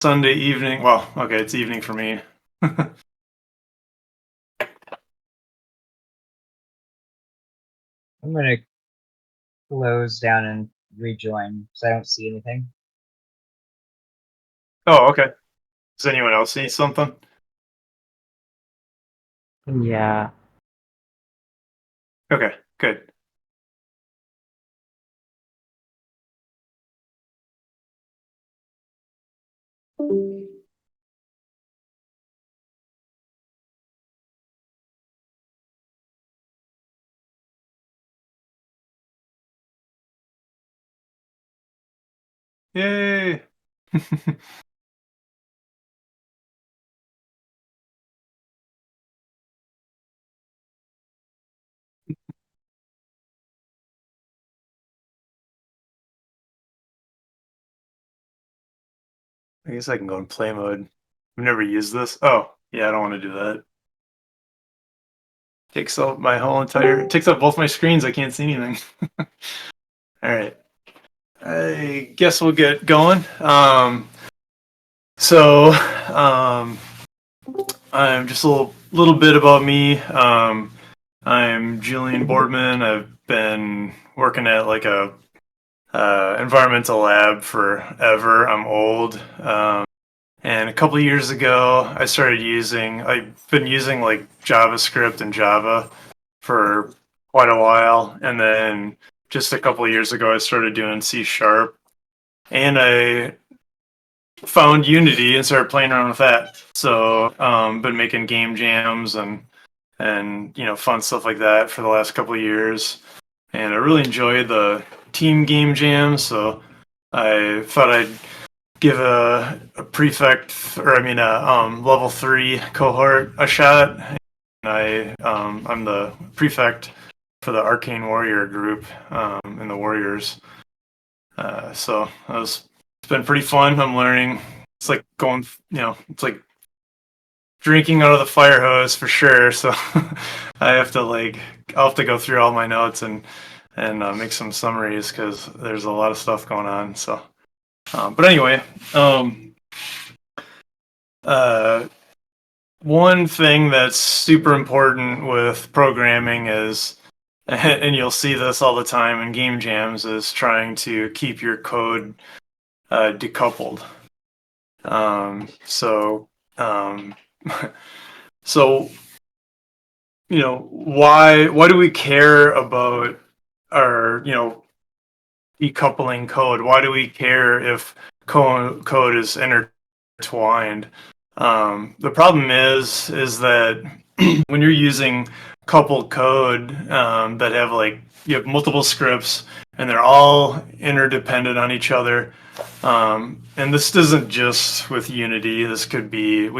Sunday evening. Well, okay, it's evening for me. I'm gonna close down and rejoin because I don't see anything. Oh, okay. Does anyone else see something? Yeah. Okay, good. Yay! I guess I can go in play mode. I've never used this. Oh, yeah, I don't want to do that. Takes up my whole entire. Takes up both my screens. I can't see anything. All right. I guess we'll get going. So, um, I'm just a little bit about me. I'm Julian Boardman. I've been working at like a environmental lab forever. I'm old. And a couple of years ago, I've been using like JavaScript and Java for quite a while. And then just a couple of years ago, I started doing C Sharp. And I found Unity and started playing around with that. So, been making game jams and fun stuff like that for the last couple of years. And I really enjoy the team game jams. So I thought I'd give a prefect, or I mean, a level 3 cohort a shot. I'm the prefect for the Arcane Warrior group in the Warriors. So it's been pretty fun. I'm learning. It's like it's like drinking out of the fire hose for sure. So I'll have to go through all my notes and make some summaries because there's a lot of stuff going on. So, but anyway, uh, one thing that's super important with programming is, and you'll see this all the time in game jams, is trying to keep your code decoupled. So, so why do we care about our decoupling code? Why do we care if code is intertwined? The problem is that when you're using coupled code that have like you have multiple scripts and they're all interdependent on each other. And this isn't just with Unity. We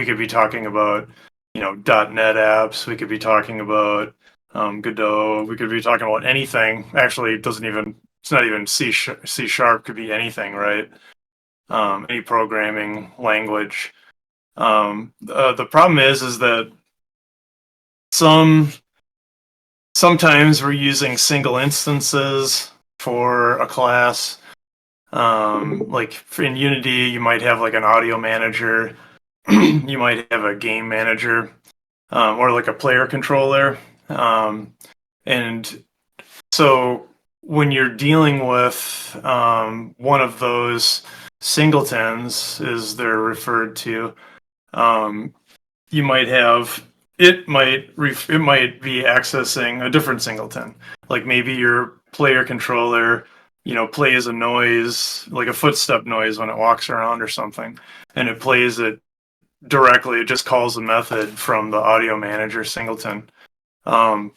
could be talking about .NET apps. We could be talking about Godot. We could be talking about anything. Actually, it's not even C sharp. Could be anything, right? Any programming language. The problem is that some sometimes we're using single instances for a class. Like in Unity, you might have like an audio manager, you might have a game manager, or like a player controller. And so when you're dealing with one of those singletons, as they're referred to, um, you might have it might be accessing a different singleton. Like maybe your player controller, plays a noise like a footstep noise when it walks around or something, and it plays it directly. It just calls a method from the audio manager singleton. Um,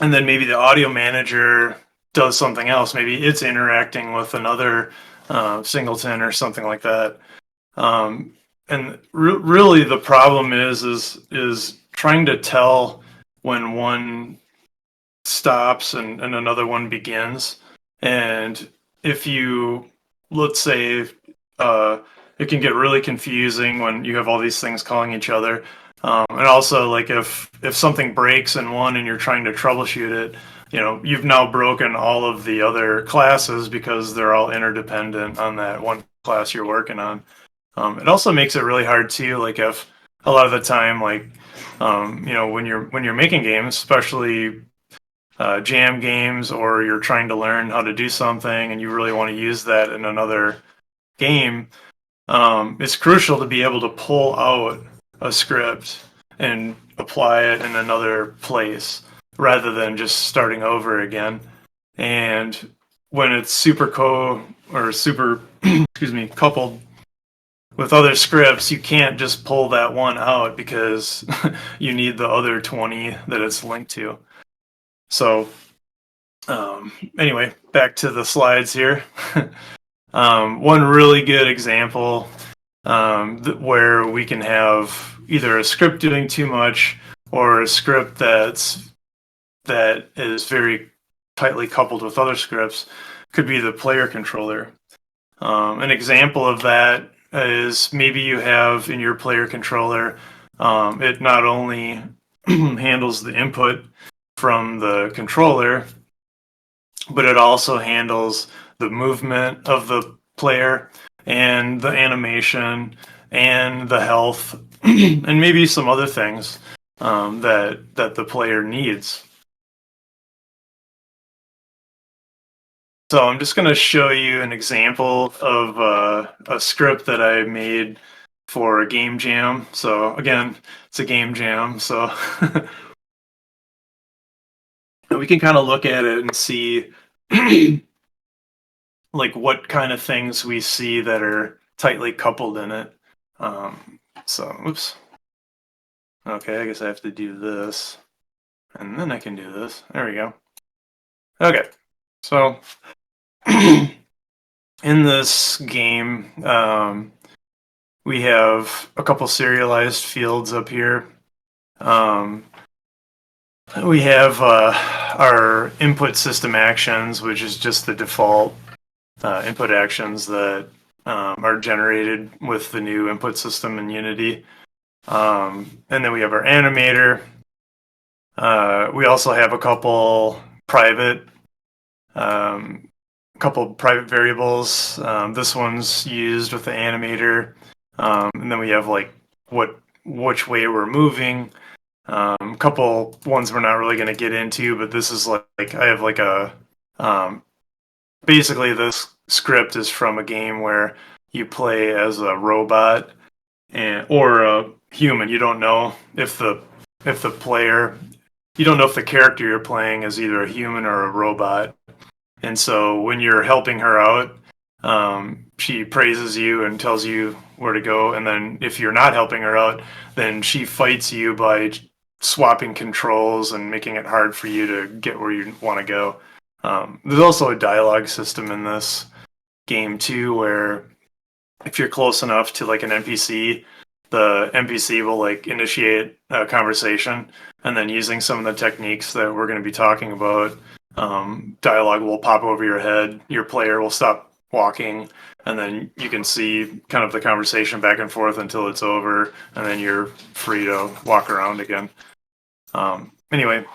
and then maybe the audio manager does something else. Maybe it's interacting with another singleton or something like that. Um, and really, the problem is trying to tell when one stops and another one begins. And if you, let's say, uh, it can get really confusing when you have all these things calling each other. And also, like if something breaks in one and you're trying to troubleshoot it, you've now broken all of the other classes because they're all interdependent on that one class you're working on. It also makes it really hard too. Like if a lot of the time, like when you're making games, especially jam games, or you're trying to learn how to do something and you really want to use that in another game, it's crucial to be able to pull out a script and apply it in another place rather than just starting over again. And when it's super excuse me, coupled with other scripts, you can't just pull that one out because you need the other 20 that it's linked to. So anyway, back to the slides here. One really good example where we can have either a script doing too much or a script that is very tightly coupled with other scripts could be the player controller. An example of that is maybe you have in your player controller, it not only handles the input from the controller, but it also handles the movement of the player and the animation and the health and maybe some other things that the player needs. So I'm just going to show you an example of a script that I made for a game jam. So again, it's a game jam. So we can kind of look at it and see like what kind of things we see that are tightly coupled in it. Oops. Okay, I guess I have to do this. And then I can do this. There we go. Okay. So in this game, we have a couple serialized fields up here. We have our input system actions, which is just the default input actions that are generated with the new input system in Unity. And then we have our animator. We also have a couple private variables. This one's used with the animator, and then we have like which way we're moving. A couple ones we're not really going to get into, but this is like I have like a basically this script is from a game where you play as a robot or a human. You don't know if the player, you don't know if the character you're playing is either a human or a robot. And so when you're helping her out, she praises you and tells you where to go. And then if you're not helping her out, then she fights you by swapping controls and making it hard for you to get where you want to go. There's also a dialogue system in this game too, where if you're close enough to like an NPC, the NPC will like initiate a conversation, and then using some of the techniques that we're going to be talking about, dialogue will pop over your head. Your player will stop walking, and then you can see kind of the conversation back and forth until it's over, and then you're free to walk around again. Anyway,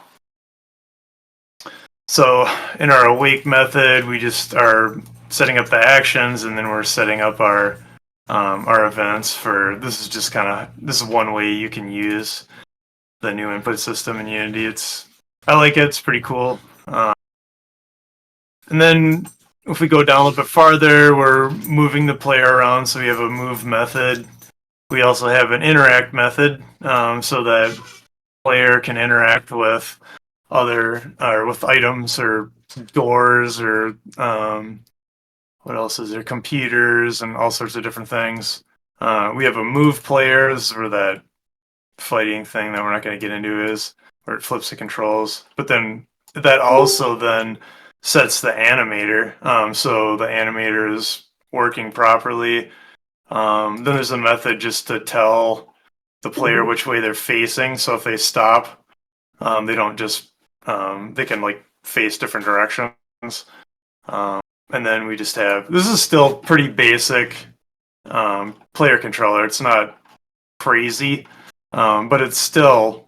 so in our awake method, we just are setting up the actions, and then we're setting up our events for, this is just kind of, this is one way you can use the new input system in Unity. I like it, it's pretty cool. And then if we go down a little bit farther, we're moving the player around, so we have a move method. We also have an interact method, so that player can interact with with items or doors or what else is there? Computers and all sorts of different things. We have a move player. This is where that fighting thing that we're not going to get into is, where it flips the controls. But then that also then sets the animator, so the animator is working properly. Then there's a method just to tell the player which way they're facing. So if they stop, they don't just they can like face different directions. And then we just have, this is still pretty basic player controller. It's not crazy, but it's still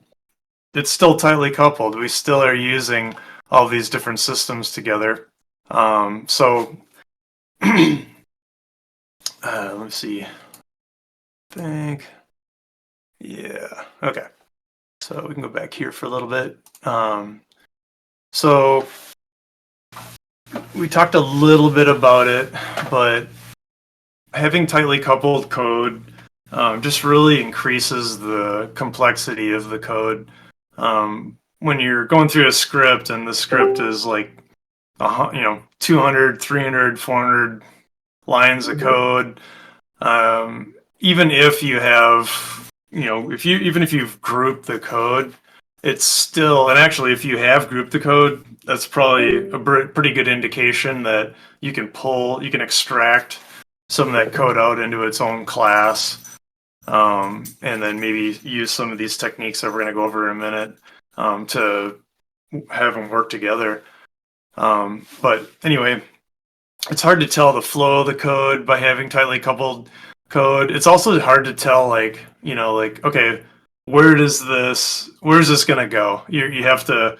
tightly coupled. We still are using all these different systems together. So let's see. think, yeah, okay. So we can go back here for a little bit. So we talked a little bit about it, but having tightly coupled code just really increases the complexity of the code. When you're going through a script and the script is like, 200, 300, 400 lines of code, even if you have, even if you've grouped the code, it's still, and actually, if you have grouped the code, that's probably a pretty good indication that you can extract some of that code out into its own class, and then maybe use some of these techniques that we're going to go over in a minute to have them work together. But anyway, it's hard to tell the flow of the code by having tightly coupled code. It's also hard to tell, okay, where's this gonna go? You have to,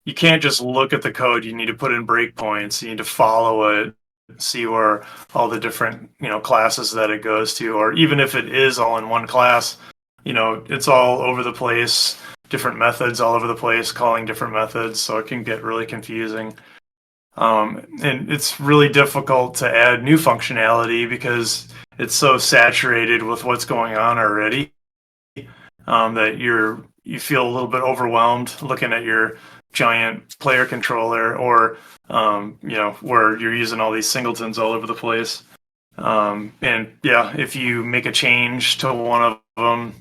you can't just look at the code. You need to put in breakpoints. You need to follow it, see where all the different, classes that it goes to, or even if it is all in one class, it's all over the place, different methods all over the place, calling different methods. So it can get really confusing. And it's really difficult to add new functionality because it's so saturated with what's going on already, that you feel a little bit overwhelmed looking at your giant player controller, or where you're using all these singletons all over the place. And yeah, if you make a change to one of them,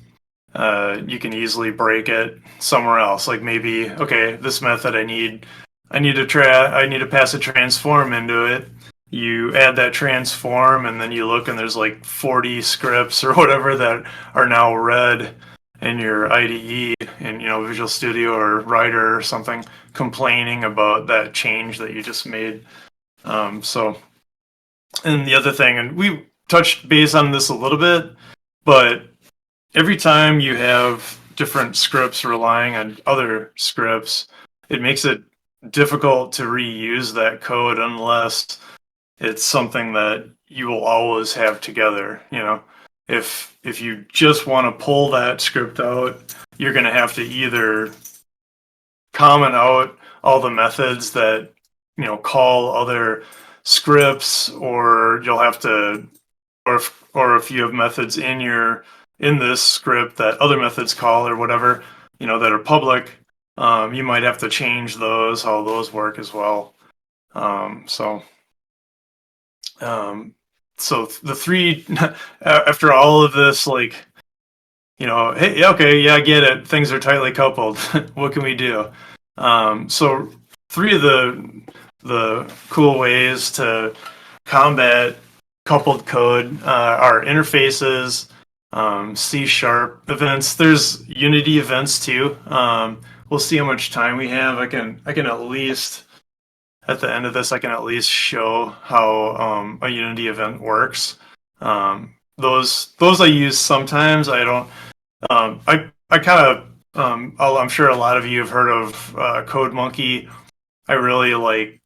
you can easily break it somewhere else. Like maybe, okay, this method I need to pass a transform into it. You add that transform, and then you look, and there's like 40 scripts or whatever that are now read in your IDE, in Visual Studio or Writer or something, complaining about that change that you just made. So, and the other thing, and we touched base on this a little bit, but every time you have different scripts relying on other scripts, it makes it difficult to reuse that code unless it's something that you will always have together. If you just want to pull that script out, you're going to have to either comment out all the methods that call other scripts, or you'll have to, or if you have methods in this script that other methods call or whatever, that are public, you might have to change those, how those work as well. So the three, after all of this, like, hey, okay, yeah, I get it. Things are tightly coupled. What can we do? So three of the cool ways to combat coupled code are interfaces, C# events. There's Unity events too. We'll see how much time we have. I can at least, at the end of this, I can at least show how a Unity event works. Those I use sometimes. I don't. I kind of. I'm sure a lot of you have heard of Code Monkey. I really like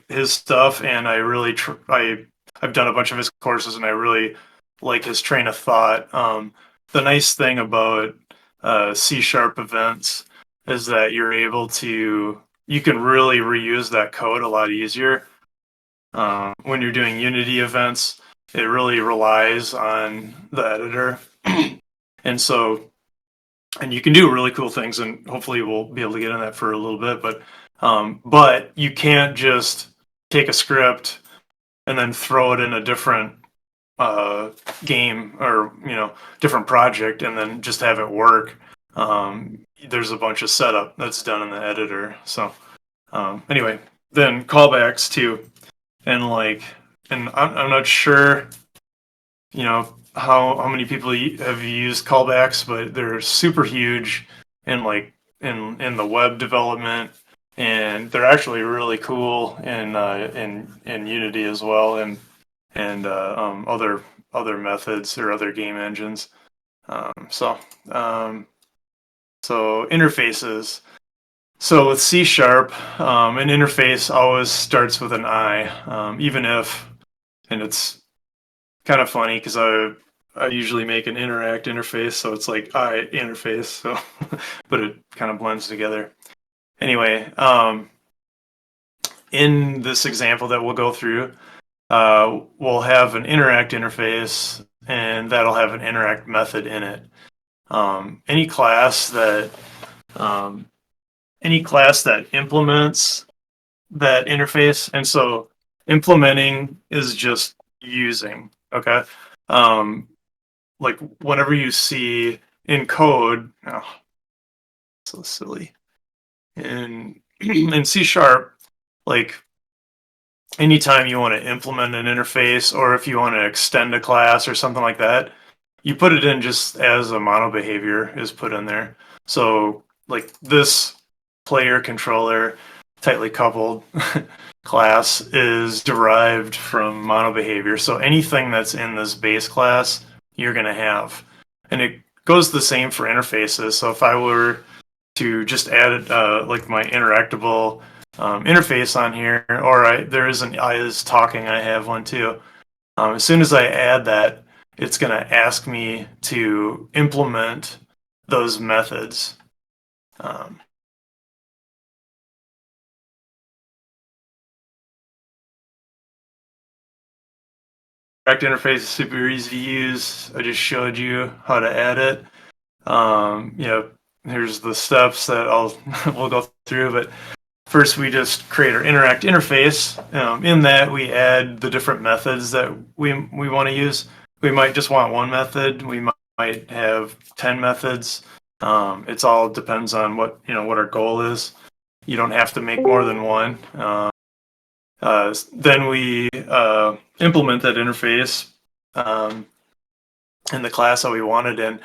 his stuff, and I've done a bunch of his courses, and I really like his train of thought. The nice thing about C# events is that you can really reuse that code a lot easier. When you're doing Unity events, it really relies on the editor, and so, and you can do really cool things, and hopefully we'll be able to get in that for a little bit, but you can't just take a script and then throw it in a different game, or different project, and then just have it work. There's a bunch of setup that's done in the editor. So anyway, then callbacks too, and I'm not sure how many people have used callbacks, but they're super huge in in the web development, and they're actually really cool in Unity as well, and other methods or other game engines. So interfaces. So with C#, an interface always starts with an I, even if, and it's kind of funny because I usually make an interact interface, so it's like I interface, so but it kind of blends together. Anyway, in this example that we'll go through, we'll have an interact interface, and that'll have an interact method in it. Any class that um, implements that interface, and so implementing is just using. Okay, um, like whenever you see in code, oh, so silly in in C sharp, like anytime you want to implement an interface or if you want to extend a class or something like that, you put it in just as a mono behavior is put in there. So like this player controller tightly coupled class is derived from mono behavior. So anything that's in this base class, you're going to have. And it goes the same for interfaces. So if I were to just add like my interactable interface on here, or there is an I is talking, I have one too. As soon as I add that, it's going to ask me to implement those methods. Um, Direct interface is super easy to use. I just showed you how to add it. Here's the steps that we'll go through, but first, we just create our interact interface. In that, we add the different methods that we want to use. We might just want one method. We might have 10 methods. It's all depends on what our goal is. You don't have to make more than one. Then we implement that interface in the class that we wanted in.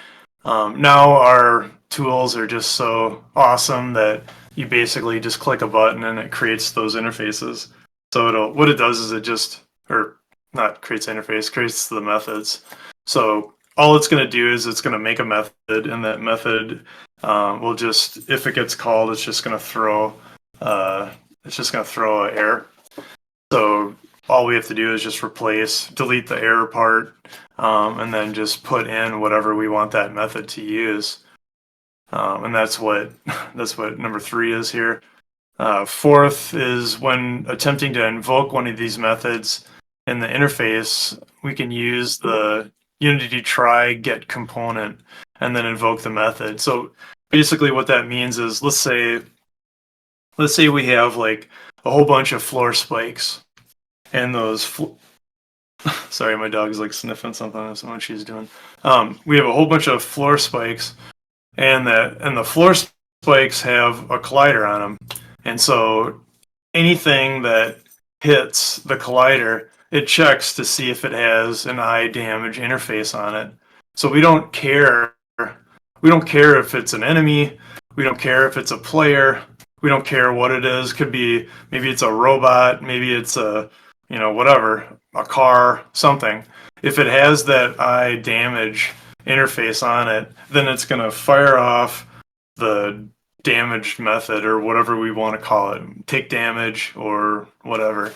Now our tools are just so awesome that you basically just click a button and it creates those interfaces. So what it does is it just, or not creates interface, creates the methods. So all it's going to do is it's going to make a method, and that method will just, if it gets called, it's just going to throw an error. So all we have to do is just delete the error part, and then just put in whatever we want that method to use. And that's what number 3 is here. Fourth is when attempting to invoke one of these methods in the interface, we can use the Unity try get component and then invoke the method. So basically what that means is let's say we have like a whole bunch of floor spikes, and those sorry, my dog's like sniffing something. That's what she's doing. We have a whole bunch of floor spikes, and the floor spikes have a collider on them, and so anything that hits the collider, it checks to see if it has an eye damage interface on it. So we don't care. We don't care if it's an enemy. We don't care if it's a player. We don't care what it is. Could be maybe it's a robot. Maybe it's a whatever, a car, something. If it has that eye damage interface on it, then it's going to fire off the damaged method or whatever we want to call it, take damage or whatever.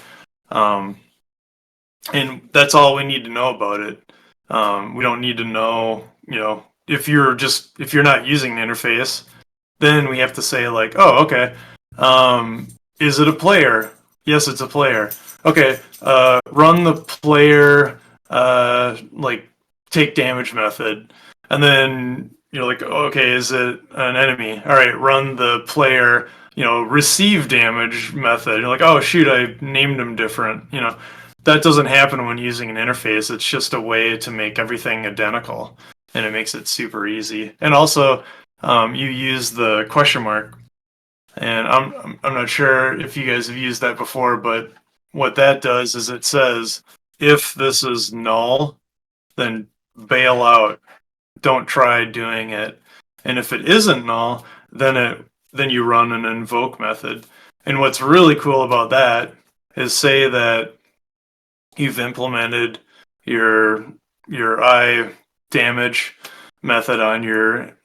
And that's all we need to know about it. We don't need to know, if you're not using the interface, then we have to say like, oh, okay, is it a player? Yes, it's a player. Okay, run the player like take damage method, and then like, okay, is it an enemy? All right, run the player receive damage method. You're like, oh shoot, I named them different. That doesn't happen when using an interface. It's just a way to make everything identical, and it makes it super easy. And also, you use the question mark. And I'm not sure if you guys have used that before, but what that does is it says if this is null, then bail out. Don't try doing it. And if it isn't null, then you run an invoke method. And what's really cool about that is say that you've implemented your eye damage method on your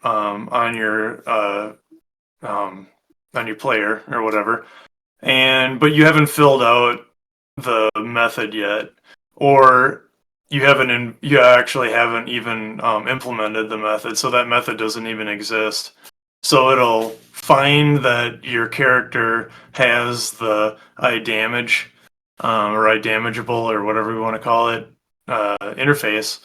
on your player or whatever, but you haven't filled out the method yet, or you actually haven't even implemented the method, so that method doesn't even exist. So it'll find that your character has the iDamage or iDamageable or whatever we want to call it interface,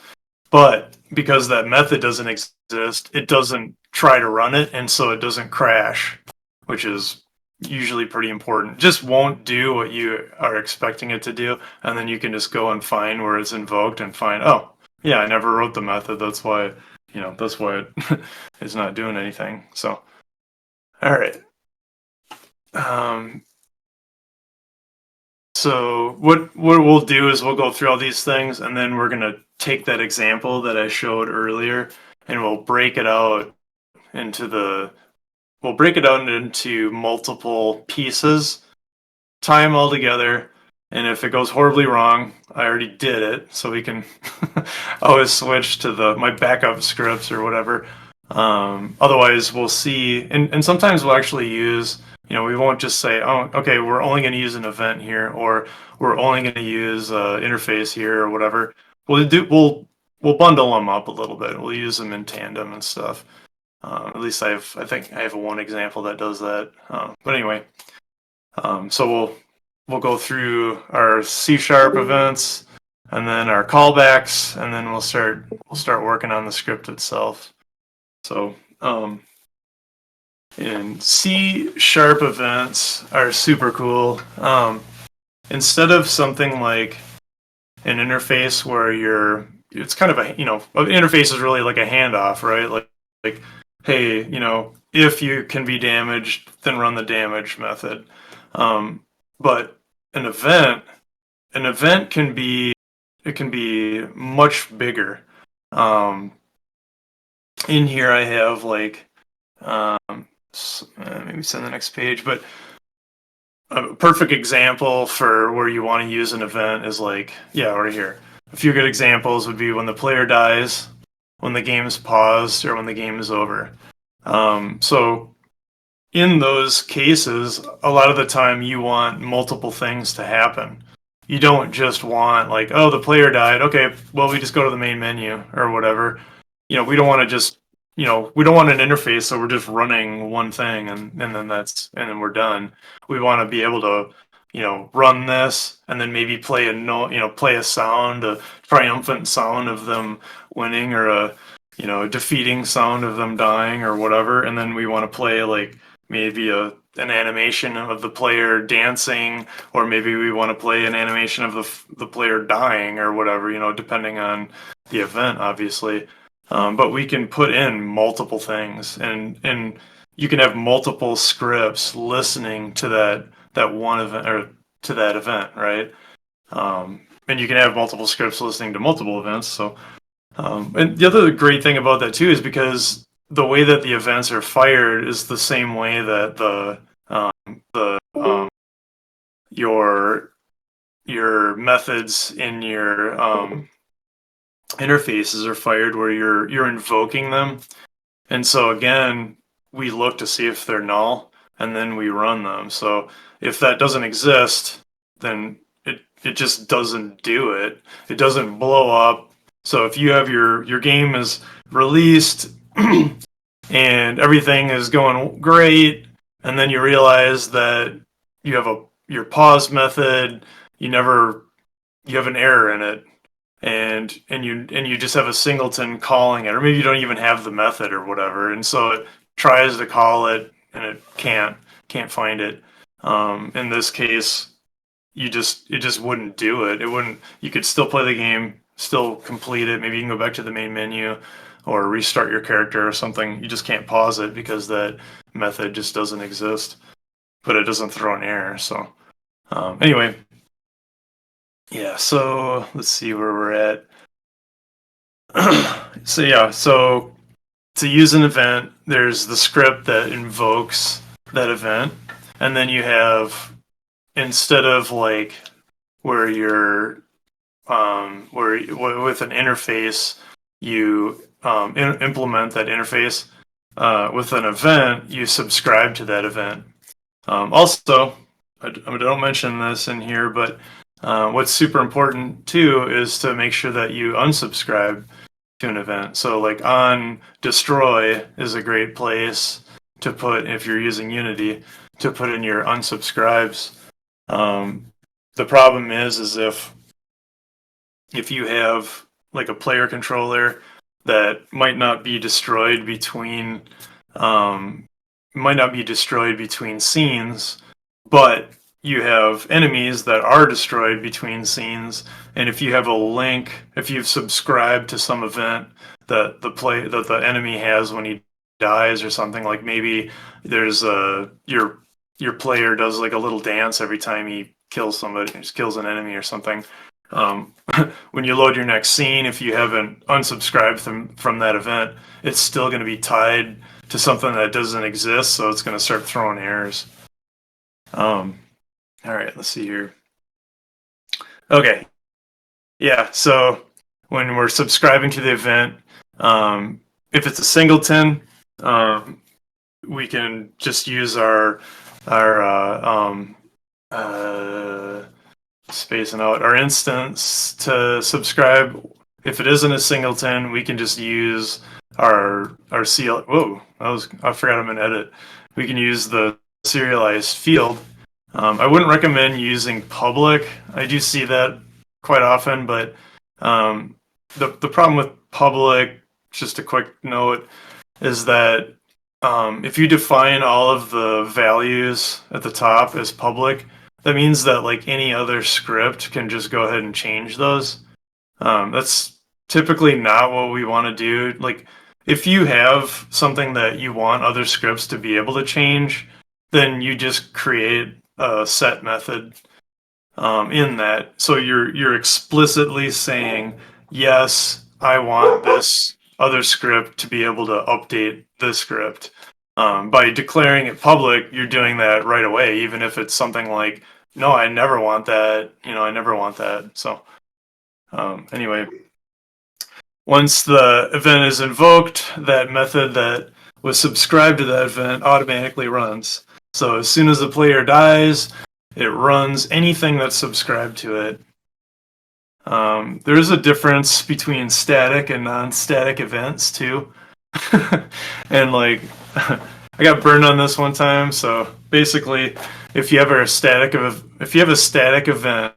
but because that method doesn't exist, it doesn't try to run it, and so it doesn't crash, which is usually pretty important. Just won't do what you are expecting it to do, and then you can just go and find where it's invoked and find, oh, yeah, I never wrote the method. That's why, that's why it's not doing anything. So, all right. Um, so what we'll do is we'll go through all these things, and then we're gonna take that example that I showed earlier, and we'll break it out into the we'll break it out into multiple pieces, tie them all together, and if it goes horribly wrong, I already did it, so we can always switch to my backup scripts or whatever. Otherwise, we'll see, and sometimes we'll actually use, we won't just say, oh, okay, we're only going to use an event here, or we're only going to use interface here, or whatever. We'll bundle them up a little bit. We'll use them in tandem and stuff. At least I think I have one example that does that. But anyway, so we'll go through our C# events, and then our callbacks, and then we'll start working on the script itself. So and C# events are super cool. Instead of something like an interface where it's kind of an interface is really like a handoff, right? Like hey, if you can be damaged, then run the damage method. But an event can be much bigger. In here I have like maybe send the next page, but a perfect example for where you want to use an event is like, yeah, right here. A few good examples would be when the player dies, when the game is paused, or when the game is over. So in those cases, a lot of the time you want multiple things to happen. You don't just want like, oh, the player died. Okay, well, we just go to the main menu or whatever. We don't want to just, we don't want an interface so we're just running one thing and then we're done. We want to be able to, run this and then maybe play a note, play a sound, a triumphant sound of them winning, or a defeating sound of them dying or whatever. And then we want to play like maybe an animation of the player dancing, or maybe we want to play an animation of the player dying or whatever, depending on the event, obviously. But we can put in multiple things, and you can have multiple scripts listening to that one event or to that event, right? And you can have multiple scripts listening to multiple events. So, and the other great thing about that too is because the way that the events are fired is the same way that your methods in your interfaces are fired, where you're invoking them. And so again, we look to see if they're null, and then we run them. So if that doesn't exist, then it just doesn't do it. It doesn't blow up. So if you have your game is released and everything is going great, and then you realize that you have your pause method, you have an error in it, and you just have a singleton calling it, or maybe you don't even have the method or whatever, and so it tries to call it and it can't find it. In this case, it just wouldn't do it. It wouldn't. You could still play the game, still complete it. Maybe you can go back to the main menu or restart your character or something. You just can't pause it because that method just doesn't exist. But it doesn't throw an error. So anyway, yeah. So let's see where we're at. So yeah. So to use an event, there's the script that invokes that event, and then you have, instead of like where you're where with an interface you implement that interface, with an event you subscribe to that event. Also, I don't mention this in here, but What's super important too is to make sure that you unsubscribe to an event. So like on destroy is a great place to put, if you're using Unity, to put in your unsubscribes. The problem is if you have like a player controller that um, might not be destroyed between scenes, but you have enemies that are destroyed between scenes, and if you have a link, if you've subscribed to some event that the enemy has when he dies or something, like maybe there's a your player does like a little dance every time he kills somebody, just kills an enemy or something. Um, when you load your next scene, if you haven't unsubscribed from that event, it's still going to be tied to something that doesn't exist, so it's going to start throwing errors. Um, all right, let's see here. Okay, yeah, so when we're subscribing to the event, if it's a singleton, um, we can just use our spacing out our instance to subscribe. If it isn't a singleton, we can just use our CL. Whoa, I forgot I'm in edit. We can use the serialized field. I wouldn't recommend using public. I do see that quite often, but the problem with public, just a quick note, is that if you define all of the values at the top as public, that means that like any other script can just go ahead and change those. That's typically not what we want to do. Like if you have something that you want other scripts to be able to change, then you just create a set method in that. So you're explicitly saying, yes, I want this other script to be able to update this script. By declaring it public, you're doing that right away, even if it's something like, no, I never want that. I never want that. So anyway, once the event is invoked, that method that was subscribed to that event automatically runs. So as soon as the player dies, it runs anything that's subscribed to it. There is a difference between static and non-static events too. And like I got burned on this one time, so basically if you have a static event,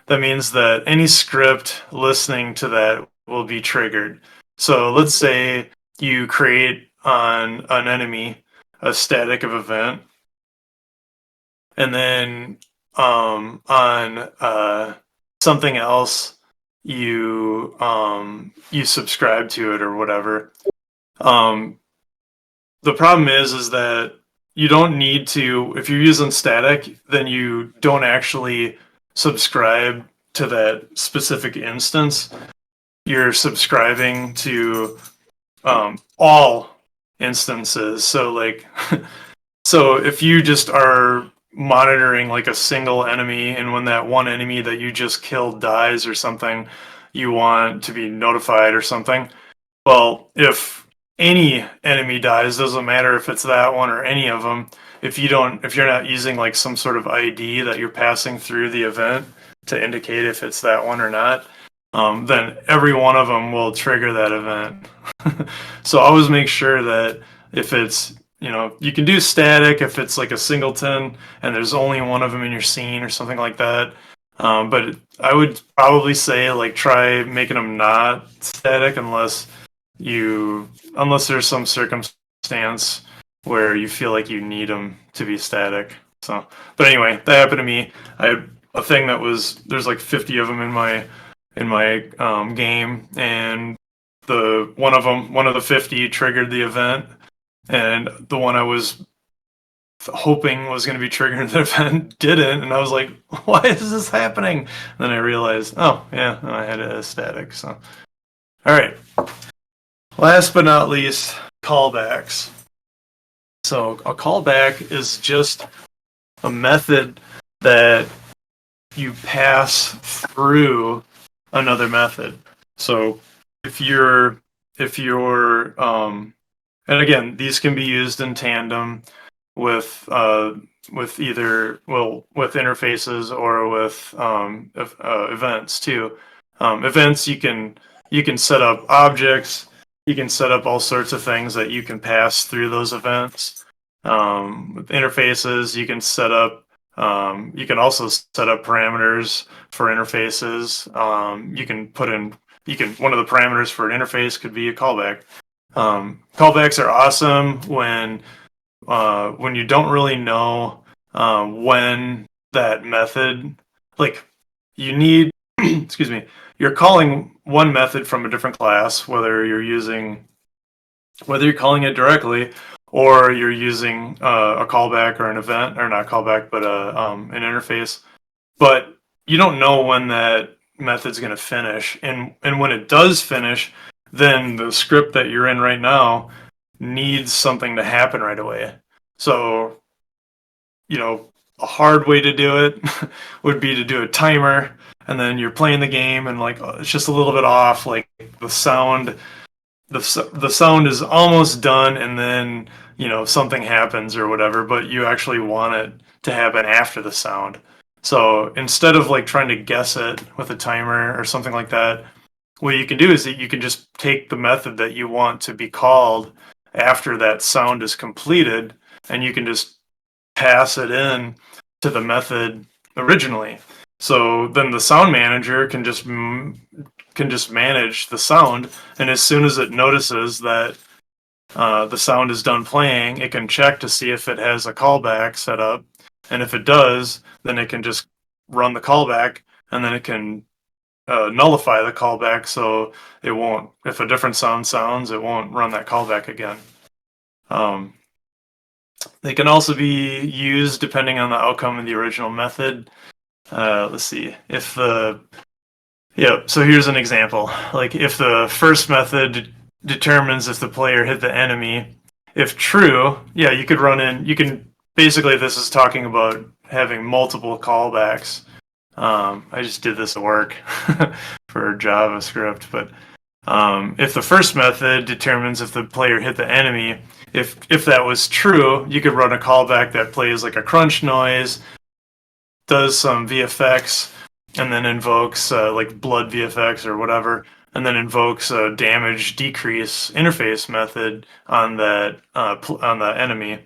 that means that any script listening to that will be triggered. So let's say you create on an enemy a static of event, and then on something else you subscribe to it or whatever. Um, the problem is that you don't need to, if you're using static, then you don't actually subscribe to that specific instance. You're subscribing to all instances. So like so if you just are monitoring like a single enemy, and when that one enemy that you just killed dies or something, you want to be notified or something. Well, if any enemy dies, doesn't matter if it's that one or any of them. If you're not using like some sort of ID that you're passing through the event to indicate if it's that one or not, then every one of them will trigger that event. So always make sure that if it's, you can do static if it's like a singleton and there's only one of them in your scene or something like that. But I would probably say like try making them not static unless there's some circumstance where you feel like you need them to be static. So, but anyway, that happened to me. I had a thing there's like 50 of them in my game, and one of the 50 triggered the event, and the one I was hoping was going to be triggering the event didn't, and I was like, why is this happening? And then I realized, oh yeah, I had it as static. So all right, last but not least, callbacks. So a callback is just a method that you pass through another method. So if you're and again, these can be used in tandem. with either with interfaces or with events too. Events you can set up objects, you can set up all sorts of things that you can pass through those events. With interfaces, you can set up you can also set up parameters for interfaces. You can put in one of the parameters for an interface could be a callback. Callbacks are awesome when you don't really know when that method, like you need, excuse me, you're calling one method from a different class, whether you're calling it directly or you're using a callback or an event, or not callback, but an interface. But you don't know when that method's going to finish, and when it does finish, then the script that you're in right now needs something to happen right away. So, a hard way to do it would be to do a timer, and then you're playing the game, and like it's just a little bit off. Like the sound, the sound is almost done, and then something happens or whatever, but you actually want it to happen after the sound. So instead of like trying to guess it with a timer or something like that, what you can do is that you can just take the method that you want to be called after that sound is completed, and you can just pass it in to the method originally. So then the sound manager can just manage the sound, and as soon as it notices that the sound is done playing, it can check to see if it has a callback set up, and if it does, then it can just run the callback, and then it can nullify the callback, so it won't. If a different sound sounds, it won't run that callback again. Um, they can also be used depending on the outcome of the original method. Let's see if the yeah. So here's an example. Like if the first method determines if the player hit the enemy, if true, yeah, you could run in. You can basically this is talking about having multiple callbacks. I just did this at work for JavaScript, but if the first method determines if the player hit the enemy, if that was true, you could run a callback that plays like a crunch noise, does some VFX, and then invokes like blood VFX or whatever, and then invokes a damage decrease interface method on on the enemy.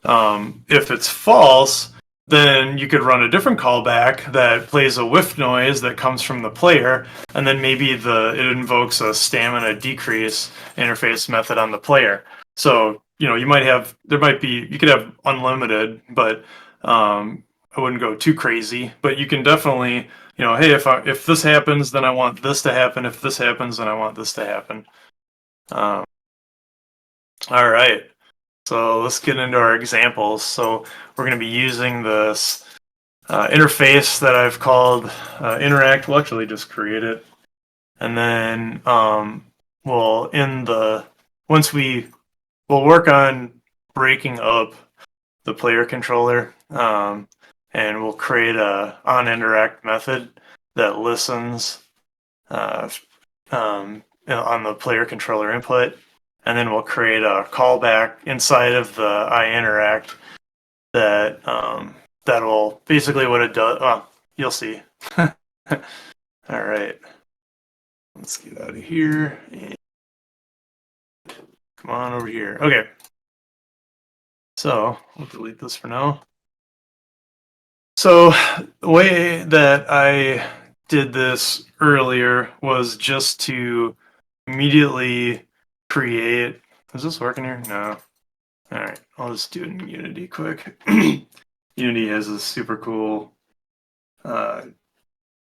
If it's false, then you could run a different callback that plays a whiff noise that comes from the player, and then maybe it invokes a stamina decrease interface method on the player. So you could have unlimited, but I wouldn't go too crazy. But you can definitely, hey, if this happens, then I want this to happen. If this happens, then I want this to happen. Um, all right. So let's get into our examples. So we're going to be using this interface that I've called interact. We'll actually just create it. And then once we'll work on breaking up the player controller, and we'll create a on interact method that listens uh, on the player controller input, and then we'll create a callback inside of the iInteract that will basically what it does. You'll see. All right, let's get out of here and come on over here. Okay, so we'll delete this for now. So the way that I did this earlier was just to immediately create. Is this working here? No. All right, I'll just do it in Unity quick. Unity has a super cool uh,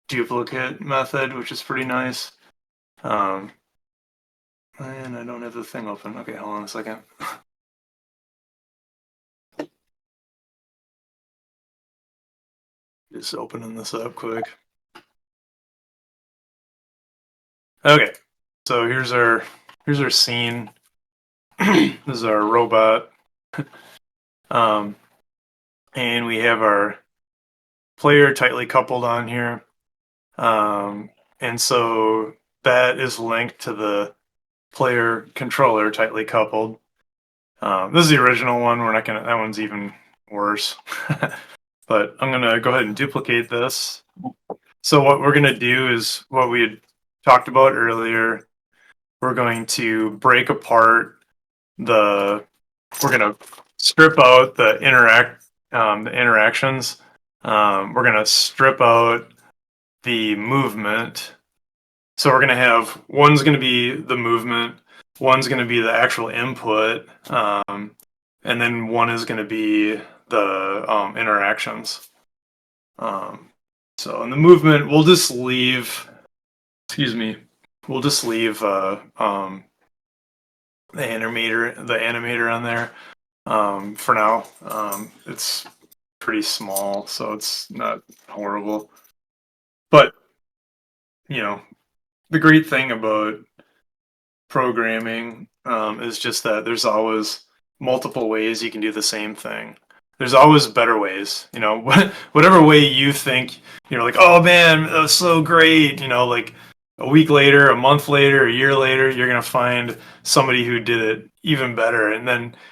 duplicate method, which is pretty nice. And I don't have the thing open. Okay, hold on a second. Just opening this up quick. Okay, so here's our scene. This is our robot. Um, and we have our player tightly coupled on here. And so that is linked to the player controller tightly coupled. This is the original one. We're not gonna. That one's even worse. But I'm gonna go ahead and duplicate this. So what we're gonna do is what we had talked about earlier. We're going to break apart the. We're gonna strip out the interactions. We're gonna strip out the movement. So we're gonna have one's gonna be the movement, one's gonna be the actual input, and then one is gonna be the interactions. Um, so in the movement, we'll just leave. Excuse me. We'll just leave the animator on there for now. It's pretty small, so it's not horrible. But you know, the great thing about programming is just that there's always multiple ways you can do the same thing. There's always better ways, whatever way you think, you're like, oh man, that was so great. Like a week later, a month later, a year later, you're going to find somebody who did it even better.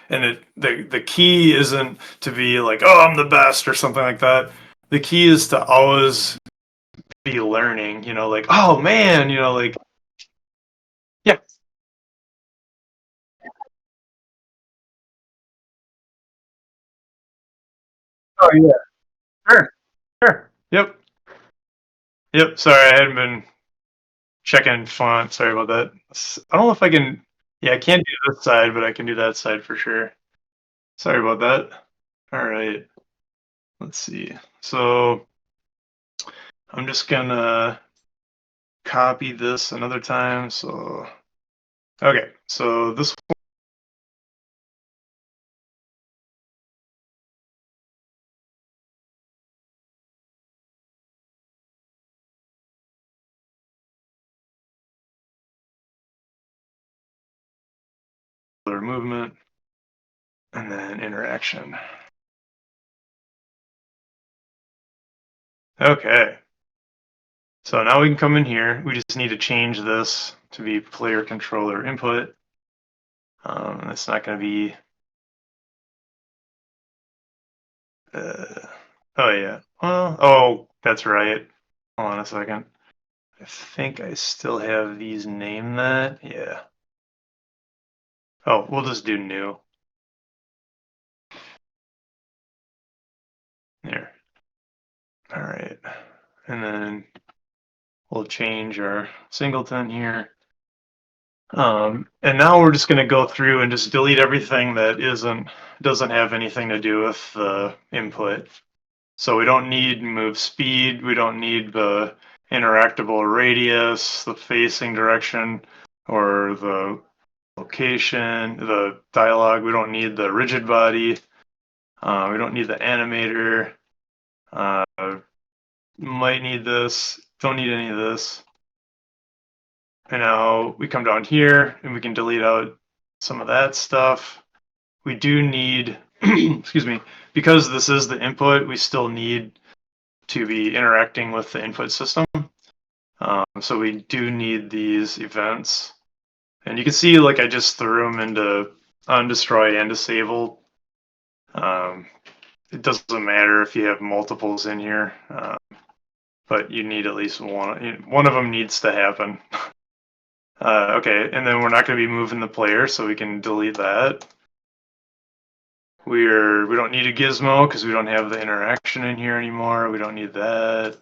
The key isn't to be like, oh, I'm the best or something like that. The key is to always be learning, like, oh man, like, yeah. Oh yeah, sure. Sure. Yep. Yep. Sorry, I hadn't been checking font. Sorry about that. I don't know if I can. Yeah, I can't do this side, but I can do that side for sure. Sorry about that. All right. Let's see. So I'm just gonna copy this another time. So okay. So this other movement and then interaction. Okay. So now we can come in here. We just need to change this to be player controller input. It's not going to be oh yeah. Well, oh, that's right. Hold on a second. I think I still have these named that. Yeah. Oh, we'll just do new. There. All right. And then we'll change our singleton here. And now we're just going to go through and just delete everything that doesn't have anything to do with the input. So we don't need move speed. We don't need the interactable radius, the facing direction, or the location, the dialogue. We don't need the rigid body. We don't need the animator. Uh, might need this. Don't need any of this. And now we come down here and we can delete out some of that stuff. We do need, excuse me, because this is the input, we still need to be interacting with the input system. So we do need these events. And you can see like I just threw them into undestroy and disable. It doesn't matter if you have multiples in here, but you need at least one. One of them needs to happen. Okay, and then we're not going to be moving the player, so we can delete that. We don't need a gizmo because we don't have the interaction in here anymore. We don't need that.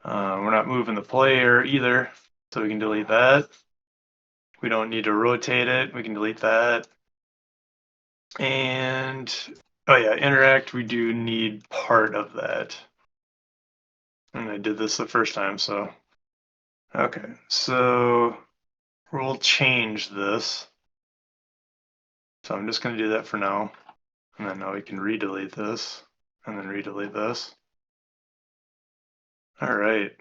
We're not moving the player either, so we can delete that. We don't need to rotate it. We can delete that. And oh yeah, interact. We do need part of that. And I did this the first time, so okay. So we'll change this. So I'm just going to do that for now. And then now we can redelete this and then redelete this. All right.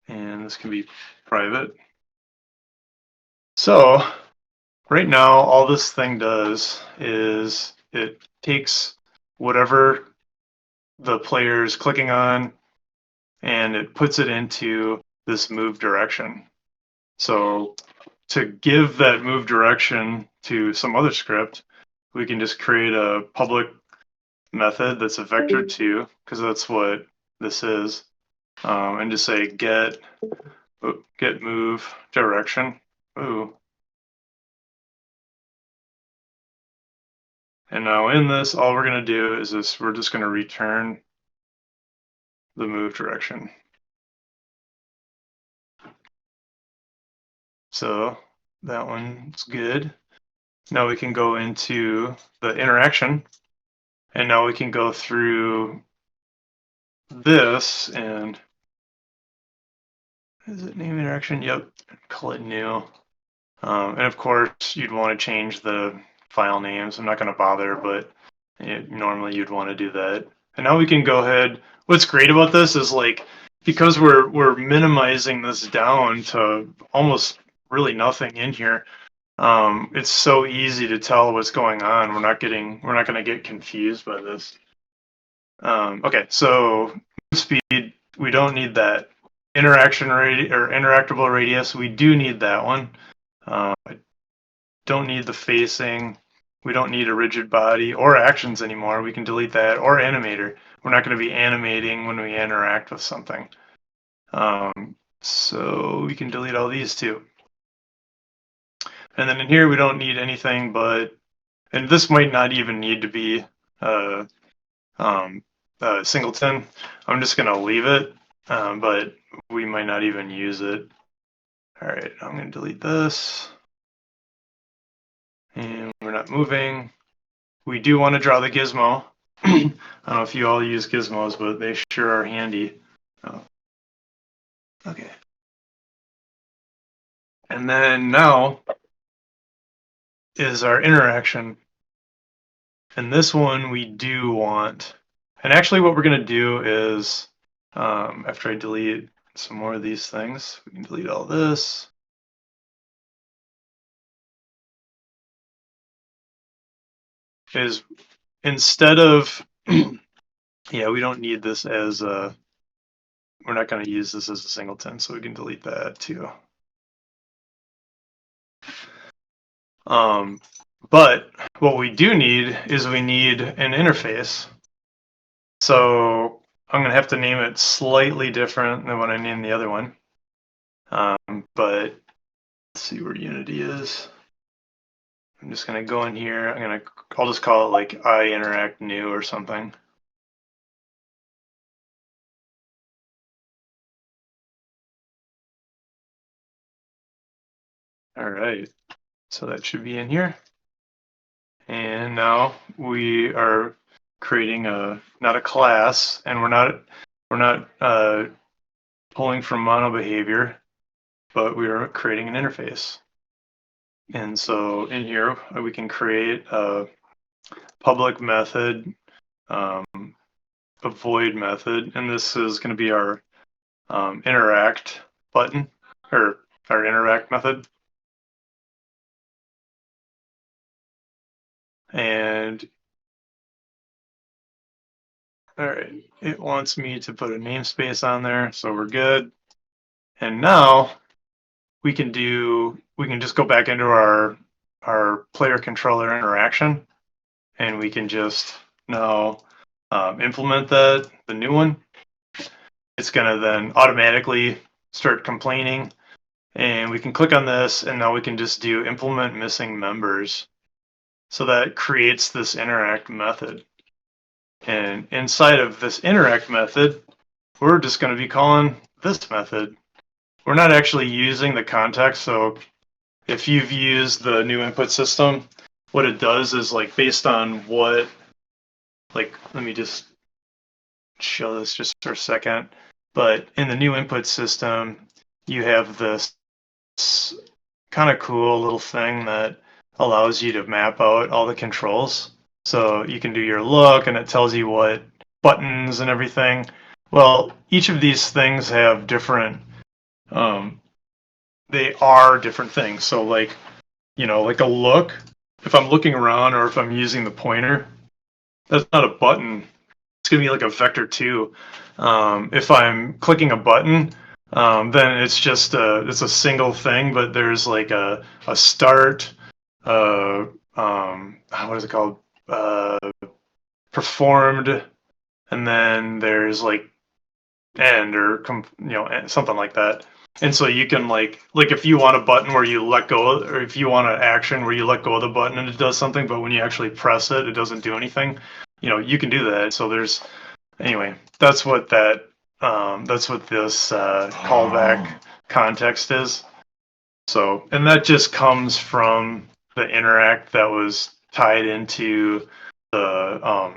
And this can be private. So right now, all this thing does is it takes whatever the player is clicking on and it puts it into this move direction. So to give that move direction to some other script, we can just create a public method that's a vector2, because that's what this is, and just say get move direction. Ooh. And now in this, all we're going to do is this, we're just going to return the move direction. So that one's good. Now we can go into the interaction, and now we can go through this, and is it name interaction? Yep, call it new. And of course, you'd want to change the file names. I'm not going to bother, but normally you'd want to do that. And now we can go ahead. What's great about this is, like, because we're minimizing this down to almost really nothing in here, it's so easy to tell what's going on. We're not going to get confused by this. Okay, so speed, we don't need that. Interaction radius or interactable radius, we do need that one. I don't need the facing. We don't need a rigid body or actions anymore. We can delete that, or animator. We're not going to be animating when we interact with something. So we can delete all these too. And then in here, we don't need anything but, and this might not even need to be singleton. I'm just going to leave it, but we might not even use it. All right, I'm going to delete this. And we're not moving. We do want to draw the gizmo. I don't know if you all use gizmos, but they sure are handy. Oh. Okay. And then now is our interaction. And this one we do want. And actually what we're going to do is, after I delete some more of these things, we can delete all this. Is instead of, yeah, we don't need this as a, we're not going to use this as a singleton, so we can delete that too. But what we do need is we need an interface. So I'm going to have to name it slightly different than what I named the other one. But let's see where Unity is. I'm just going to go in here. I'll just call it like I interact new or something. All right, so that should be in here. And now we are creating not a class, and we're not pulling from mono behavior, but we are creating an interface. And so in here we can create a public method, a void method, and this is going to be our interact button, or our interact method. And all right, it wants me to put a namespace on there, so we're good. And now we can just go back into our player controller interaction, and we can just now implement the new one. It's going to then automatically start complaining, and we can click on this, and now we can just do implement missing members. So that creates this interact method. And inside of this interact method, we're just going to be calling this method. We're not actually using the context. So if you've used the new input system, what it does is, like, based on what, like, let me just show this just for a second. But in the new input system, you have this kind of cool little thing that allows you to map out all the controls. So you can do your look, and it tells you what buttons and everything. Well, each of these things have different, they are different things. So, like, like a look, if I'm looking around or if I'm using the pointer, that's not a button. It's going to be like a vector2. If I'm clicking a button, then it's just it's a single thing, but there's like a start, what is it called? Performed, and then there's like end or something like that. And so you can like if you want a button where you let go, or if you want an action where you let go of the button and it does something, but when you actually press it, it doesn't do anything. You can do that. So there's anyway, that's what this callback context is. So, and that just comes from the interact that was tied into the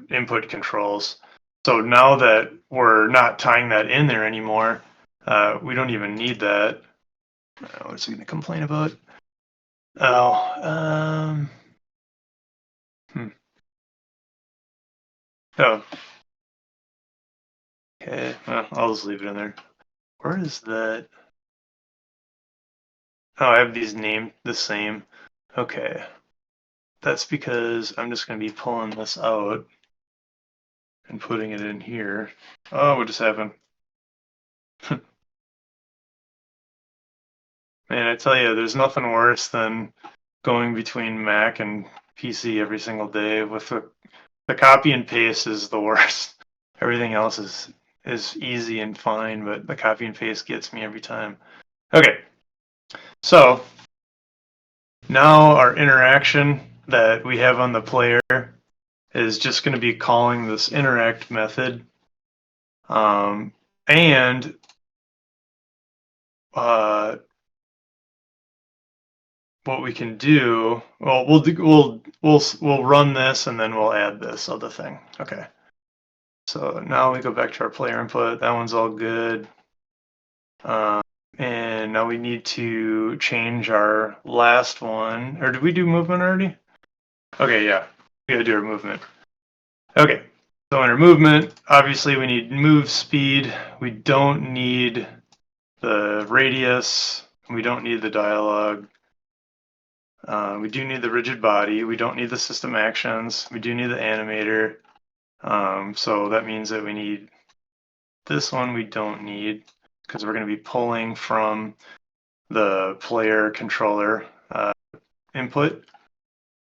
input controls. So now that we're not tying that in there anymore, we don't even need that. What's he going to complain about? Oh, oh, okay. Well, I'll just leave it in there. Where is that? Oh, I have these named the same. Okay. That's because I'm just going to be pulling this out and putting it in here. Oh, what just happened? Man, I tell you, there's nothing worse than going between Mac and PC every single day. With the copy and paste is the worst. Everything else is easy and fine, but the copy and paste gets me every time. Okay, so now our interaction that we have on the player is just going to be calling this interact method. And what we can do, well, we'll run this and then we'll add this other thing. Okay. So now we go back to our player input. That one's all good. And now we need to change our last one. Or did we do movement already? Okay, yeah. We gotta do our movement. Okay. So under movement, obviously we need move speed. We don't need the radius. We don't need the dialogue. We do need the rigid body. We don't need the system actions. We do need the animator. So that means that we need this one we don't need because we're going to be pulling from the player controller input.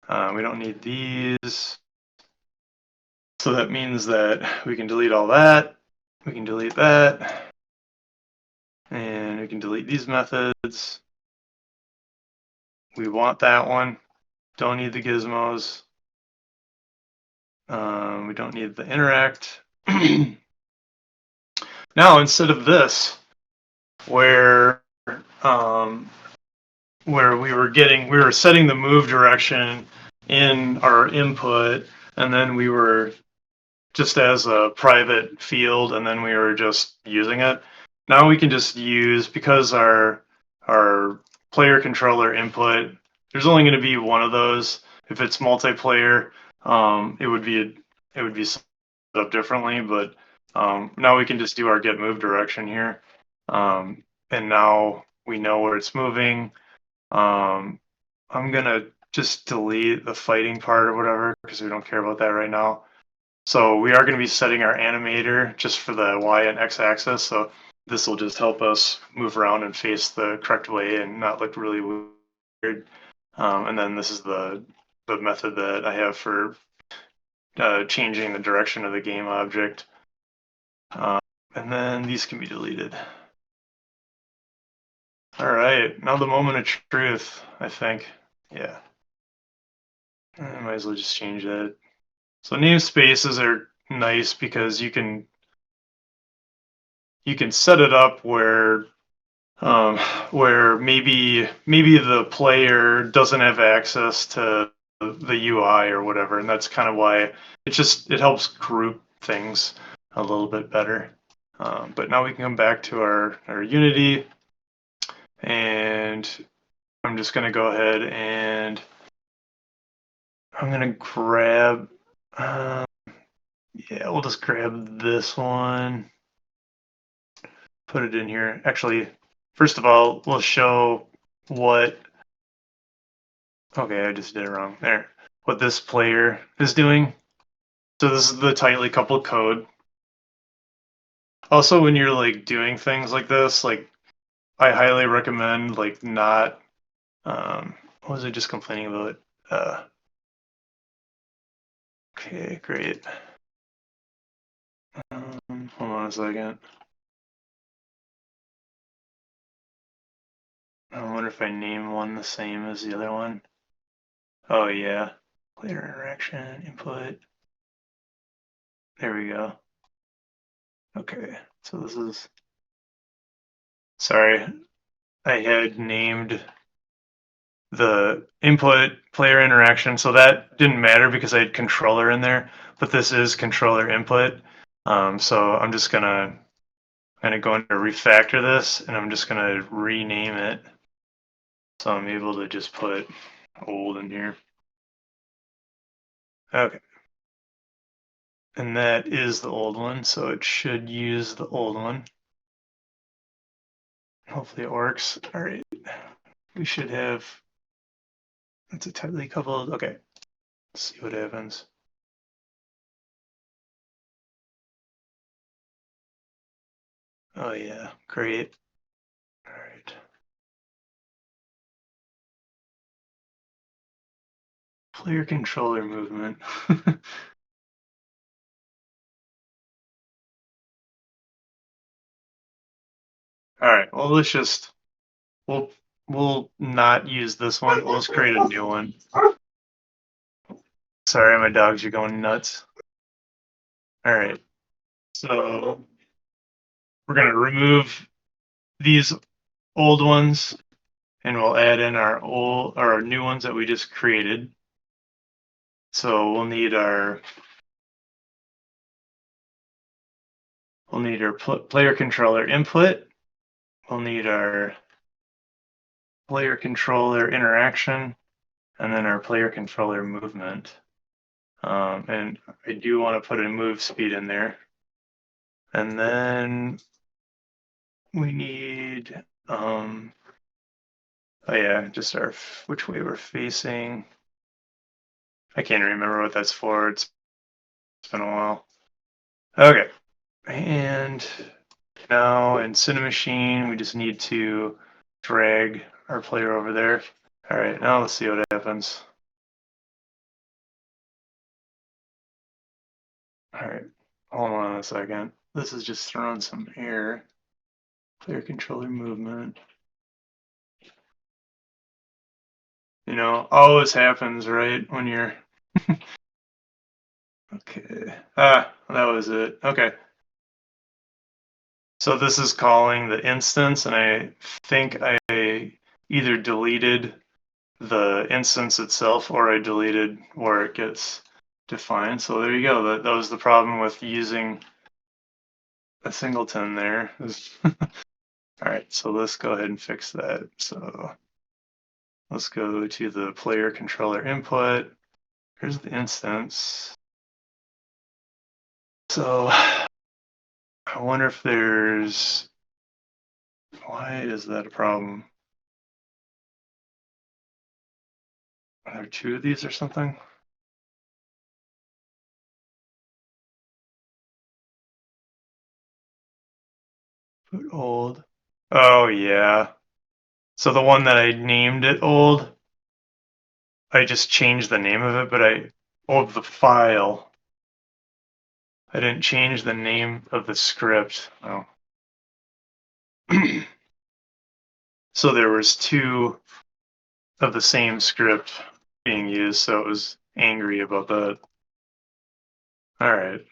We don't need these. So that means that we can delete all that. We can delete that. And we can delete these methods. We want that one. Don't need the gizmos. We don't need the interact. Now, instead of this, where where we were setting the move direction in our input, and then we were just as a private field, and then we were just using it. Now we can just use, because our player controller input, there's only going to be one of those. If it's multiplayer, it would be set up differently, but now we can just do our get move direction here, and now we know where it's moving. I'm gonna just delete the fighting part or whatever because we don't care about that right now. So we are going to be setting our animator just for the Y and X axis. So this will just help us move around and face the correct way and not look really weird. And then this is the method that I have for changing the direction of the game object. And then these can be deleted. All right, now the moment of truth, I think. Yeah. I might as well just change that. So namespaces are nice because you can set it up where maybe the player doesn't have access to the UI or whatever, and that's kind of why it helps group things a little bit better. But now we can come back to our Unity, and I'm just going to go ahead and I'm going to grab, yeah, we'll just grab this one, put it in here. Actually, first of all, we'll show what, okay, I just did it wrong there, what this player is doing. So this is the tightly coupled code. Also, when you're like doing things like this, like I highly recommend like not What was I just complaining about? Okay, great. Hold on a second. I wonder if I name one the same as the other one. Oh yeah, player interaction, input. There we go. Okay, so this is, sorry, I had named the input player interaction, so that didn't matter because I had controller in there, but this is controller input. So I'm just gonna kind of going to refactor this, and I'm just gonna rename it. So I'm able to just put old in here. Okay. And that is the old one, so it should use the old one. Hopefully it works. All right. We should have, that's a tightly coupled. Okay. Let's see what happens. Oh yeah, great. All right. Player controller movement. All right. Well, let's just we'll not use this one. We'll just create a new one. Sorry, my dogs are going nuts. All right. So we're gonna remove these old ones, and we'll add in our old or our new ones that we just created. So we'll need our player controller input. We'll need our player controller interaction, and then our player controller movement. And I do want to put a move speed in there. And then we need, oh yeah, just our, which way we're facing. I can't remember what that's for. It's been a while. Okay. And now in Cinemachine, we just need to drag our player over there. All right, now let's see what happens. All right, hold on a second. This is just throwing some error. Player controller movement. You know, always happens, right? When you're okay. Ah, that was it. Okay. So this is calling the instance, and I think I either deleted the instance itself or I deleted where it gets defined. So there you go. That was the problem with using a singleton there. All right, so let's go ahead and fix that. So let's go to the player controller input. Here's the instance. So I wonder if there's, why is that a problem? Are there two of these or something? Put old. Oh yeah. So the one that I named it old, I just changed the name of it, but of the file. I didn't change the name of the script. Oh. So there was two of the same script being used, so it was angry about that. All right.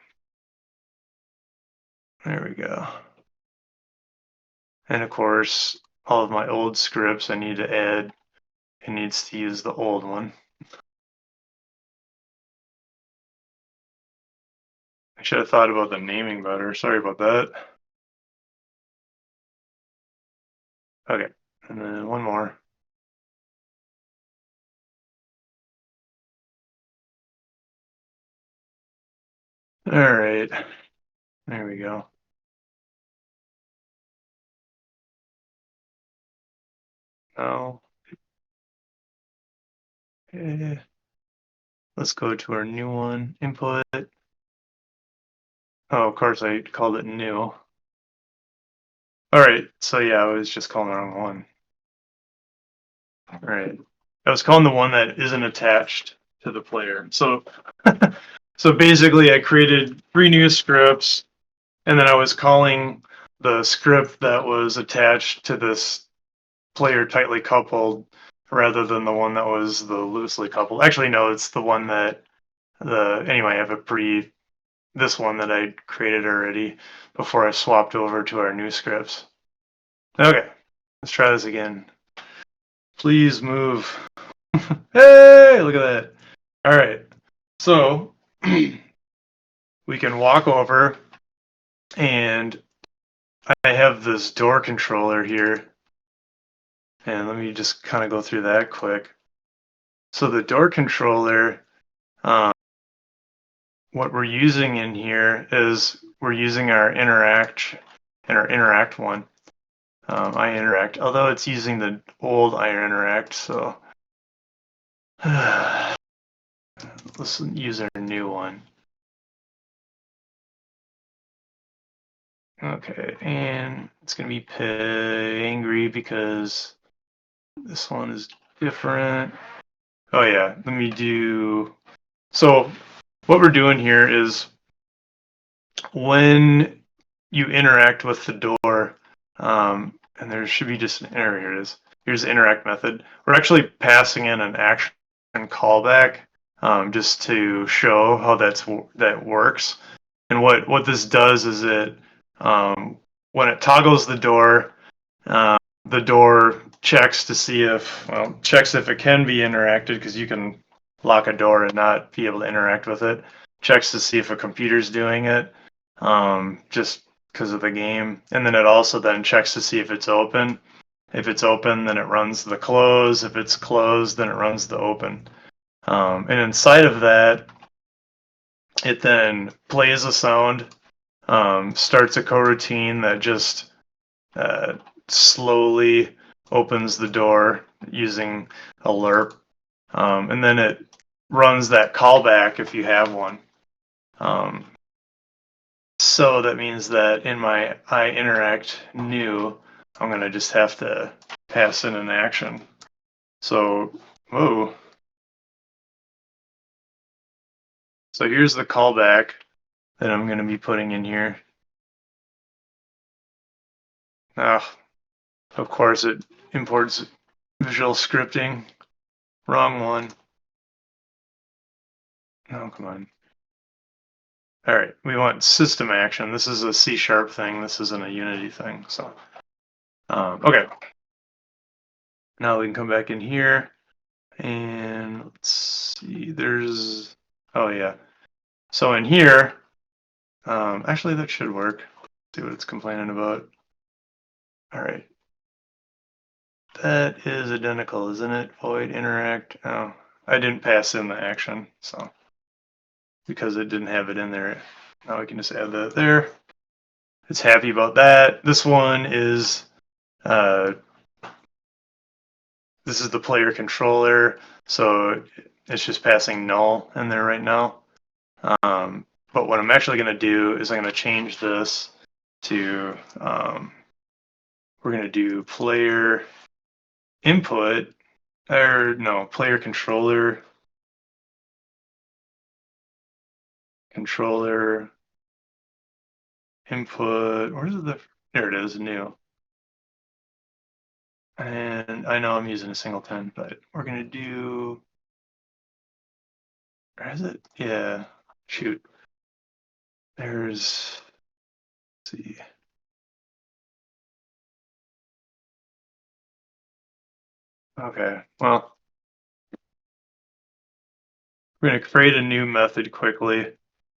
There we go. And of course, all of my old scripts I need to add, it needs to use the old one. I should have thought about the naming better. Sorry about that. Okay, and then one more. All right, there we go. Now, let's go to our new one, input. Oh, of course I called it new. All right, so yeah, I was just calling the wrong one. All right, I was calling the one that isn't attached to the player. So, so basically, I created 3 new scripts, and then I was calling the script that was attached to this player tightly coupled rather than the one that was the loosely coupled. Actually, no, it's the one that anyway, I have this one that I created already before I swapped over to our new scripts. Okay, let's try this again. Please move. Hey, look at that. All right, so we can walk over, and I have this door controller here, and let me just kind of go through that quick. So the door controller, um, what we're using in here is we're using our interact one. I interact, although it's using the old I interact, so let's use our new one. Okay, and it's gonna be angry because this one is different. Oh yeah, let me do. So what we're doing here is when you interact with the door, and there should be just an error. Here it is. Here's the interact method. We're actually passing in an action callback just to show how that works. And what this does is it when it toggles the door checks to see checks if it can be interacted, because you can lock a door and not be able to interact with it. Checks to see if a computer's doing it, just because of the game. And then it also then checks to see if it's open. If it's open, then it runs the close. If it's closed, then it runs the open. And inside of that, it then plays a sound, starts a coroutine that just slowly opens the door using a lerp, and then it runs that callback if you have one. So that means that in my I interact new, I'm gonna just have to pass in an action. So, whoa. So here's the callback that I'm gonna be putting in here. Ah, of course it imports visual scripting. Wrong one. Oh, come on. All right, we want system action. This is a C# thing. This isn't a Unity thing. So, okay. Now we can come back in here and let's see. Oh yeah. So in here, actually that should work. Let's see what it's complaining about. All right. That is identical, isn't it? Void interact. Oh, I didn't pass in the action, so because it didn't have it in there. Now we can just add that there. It's happy about that. This one is this is the player controller, so it's just passing null in there right now. But what I'm actually going to do is I'm going to change this to we're going to do player input, or no, player controller input. Where's there it is, new. And I know I'm using a singleton, but we're going to do, where is it? Yeah, shoot. Let's see. Okay, well, we're going to create a new method quickly.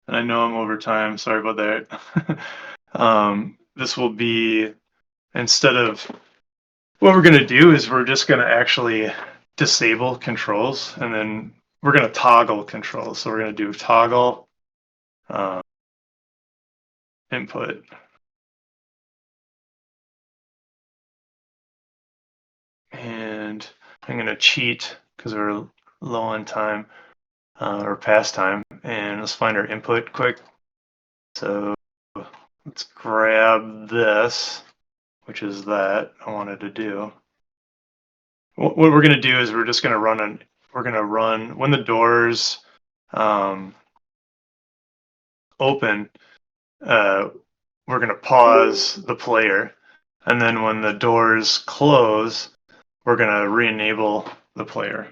And I know I'm over time. Sorry about that. This will be, instead of, what we're going to do is we're just going to actually disable controls, and then we're going to toggle controls. So we're going to do toggle input. And I'm going to cheat because we're low on time, or past time. And let's find our input quick. So let's grab this, which is that I wanted to do. what we're going to do is we're just going to run when the doors open. We're going to pause the player, and then when the doors close, we're going to re-enable the player.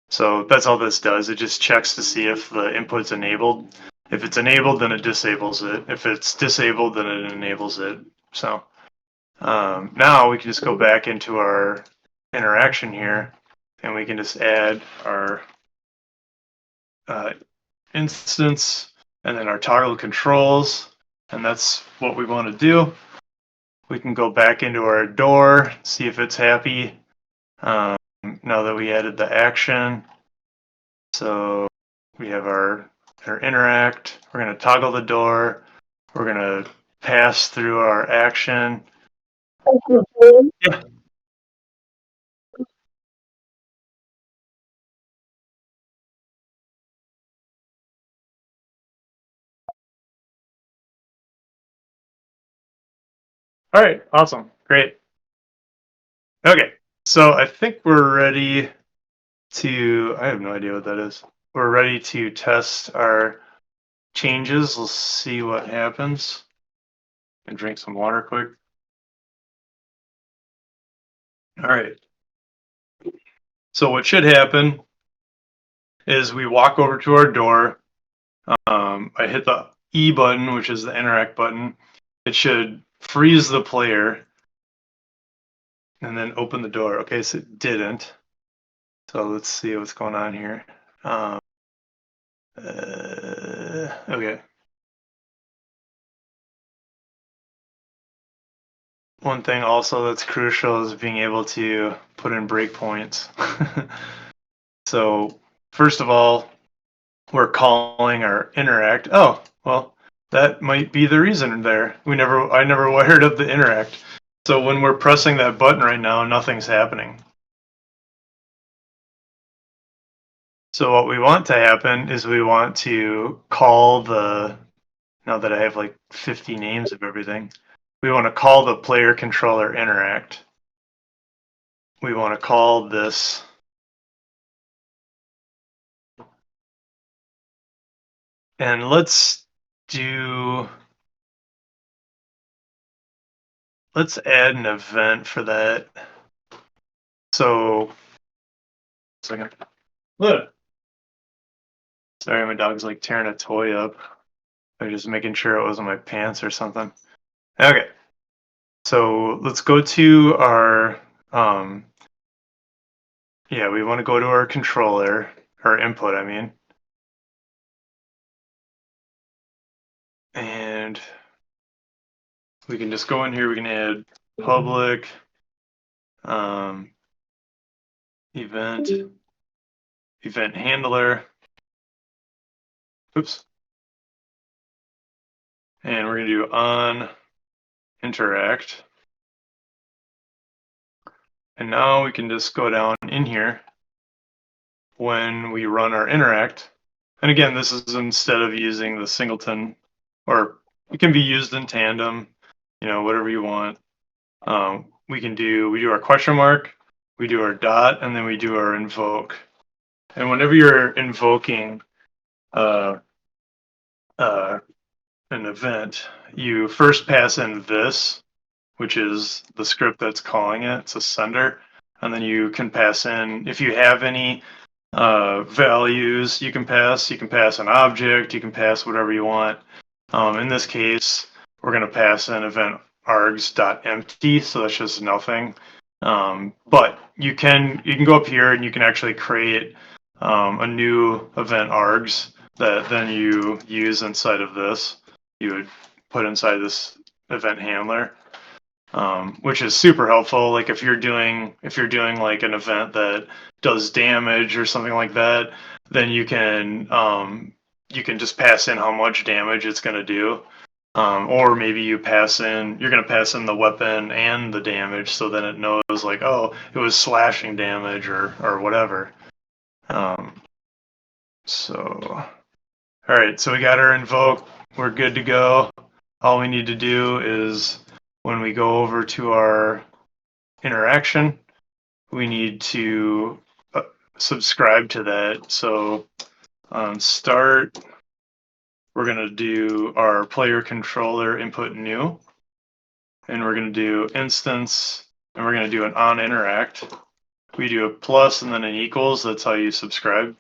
So that's all this does. It just checks to see if the input's enabled. If it's enabled, then it disables it. If it's disabled, then it enables it. So now we can just go back into our interaction here, and we can just add our instance and then our toggle controls, and that's what we want to do. We can go back into our door, see if it's happy now that we added the action. So we have our interact. We're going to toggle the door. We're going to pass through our action. Yeah. All right. Awesome. Great. Okay. So I think we're ready to, I have no idea what that is. We're ready to test our changes. We'll see what happens. And drink some water quick. All right. So what should happen is we walk over to our door. I hit the E button, which is the interact button. It should freeze the player and then open the door. Okay, so it didn't. So let's see what's going on here. Okay. One thing also that's crucial is being able to put in breakpoints. So first of all, we're calling our interact. Oh, well, that might be the reason there. I never wired up the interact. So when we're pressing that button right now, nothing's happening. So what we want to happen is we want to call now that I have like 50 names of everything, we want to call the player controller interact. We want to call this and let's add an event for that. So, second. Look. Sorry, my dog's like tearing a toy up. I'm just making sure it wasn't my pants or something. Okay. So let's go to our, yeah, we want to go to our controller, our input, I mean. And we can just go in here, we can add public, event handler. Oops. And we're going to do on interact. And now we can just go down in here when we run our interact. And again, this is instead of using the singleton, or it can be used in tandem, whatever you want. We do our question mark, we do our dot, and then we do our invoke. And whenever you're invoking an event, you first pass in this, which is the script that's calling it. It's a sender. And then you can pass in, if you have any values you can pass an object, you can pass whatever you want. In this case, we're going to pass an event args.empty, so that's just nothing. But you can go up here and you can actually create a new event args that then you use inside of this. You would put inside this event handler, which is super helpful. Like if you're doing like an event that does damage or something like that, then you can just pass in how much damage it's going to do. Or maybe you're going to pass in the weapon and the damage, so then it knows like, oh, it was slashing damage or whatever. So, all right, so we got our invoke. We're good to go. All we need to do is when we go over to our interaction, we need to subscribe to that. So on start, we're going to do our player controller input new, and we're going to do instance, and we're going to do an on interact. We do a plus and then an equals. That's how you subscribe.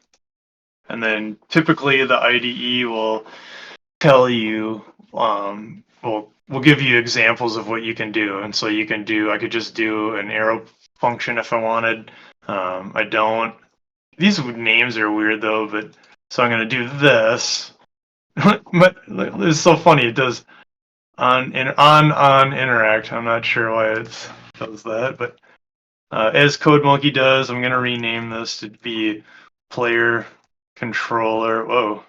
And then typically the IDE will tell you, we'll give you examples of what you can do. And so you can do, I could just do an arrow function if I wanted. I don't. These names are weird though, but so I'm going to do this. But it's so funny. It does on interact. I'm not sure why it does that, but as CodeMonkey does, I'm going to rename this to be player controller. Whoa.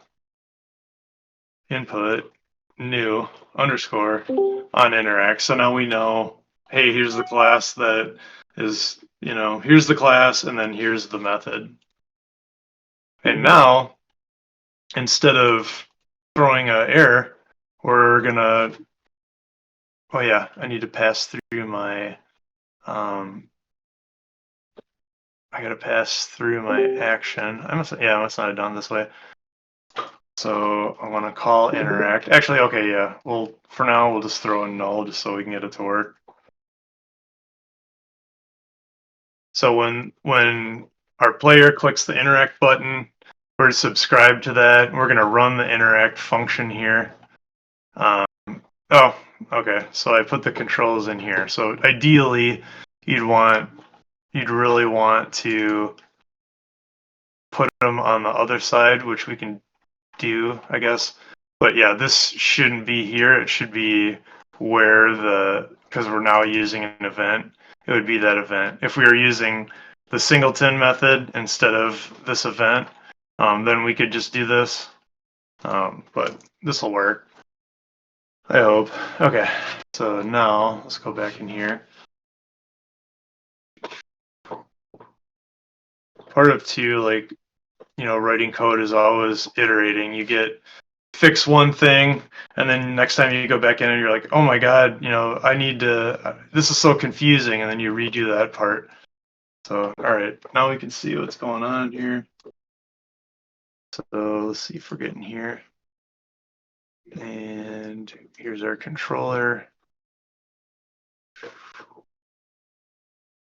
Input new underscore on interact. So now we know, hey, here's the class that is, here's the class and then here's the method. And now, instead of throwing an error, we're gonna, oh yeah, I need to pass through my, I gotta pass through my action. I must not have done this way. So I want to call interact. Actually, okay, yeah. Well, for now, we'll just throw in null just so we can get it to work. So when our player clicks the interact button, we're subscribed to that. We're going to run the interact function here. Oh, okay. So I put the controls in here. So ideally, you'd really want to put them on the other side, which we can do, I guess. But yeah, this shouldn't be here. It should be where because we're now using an event, it would be that event. If we were using the singleton method instead of this event, then we could just do this. But this will work, I hope. Okay, so now let's go back in here. Part of two, like, writing code is always iterating. You fix one thing, and then next time you go back in and you're like, oh my god, this is so confusing, and then you redo that part. So all right, now we can see what's going on here. So let's see if we're getting here, and here's our controller,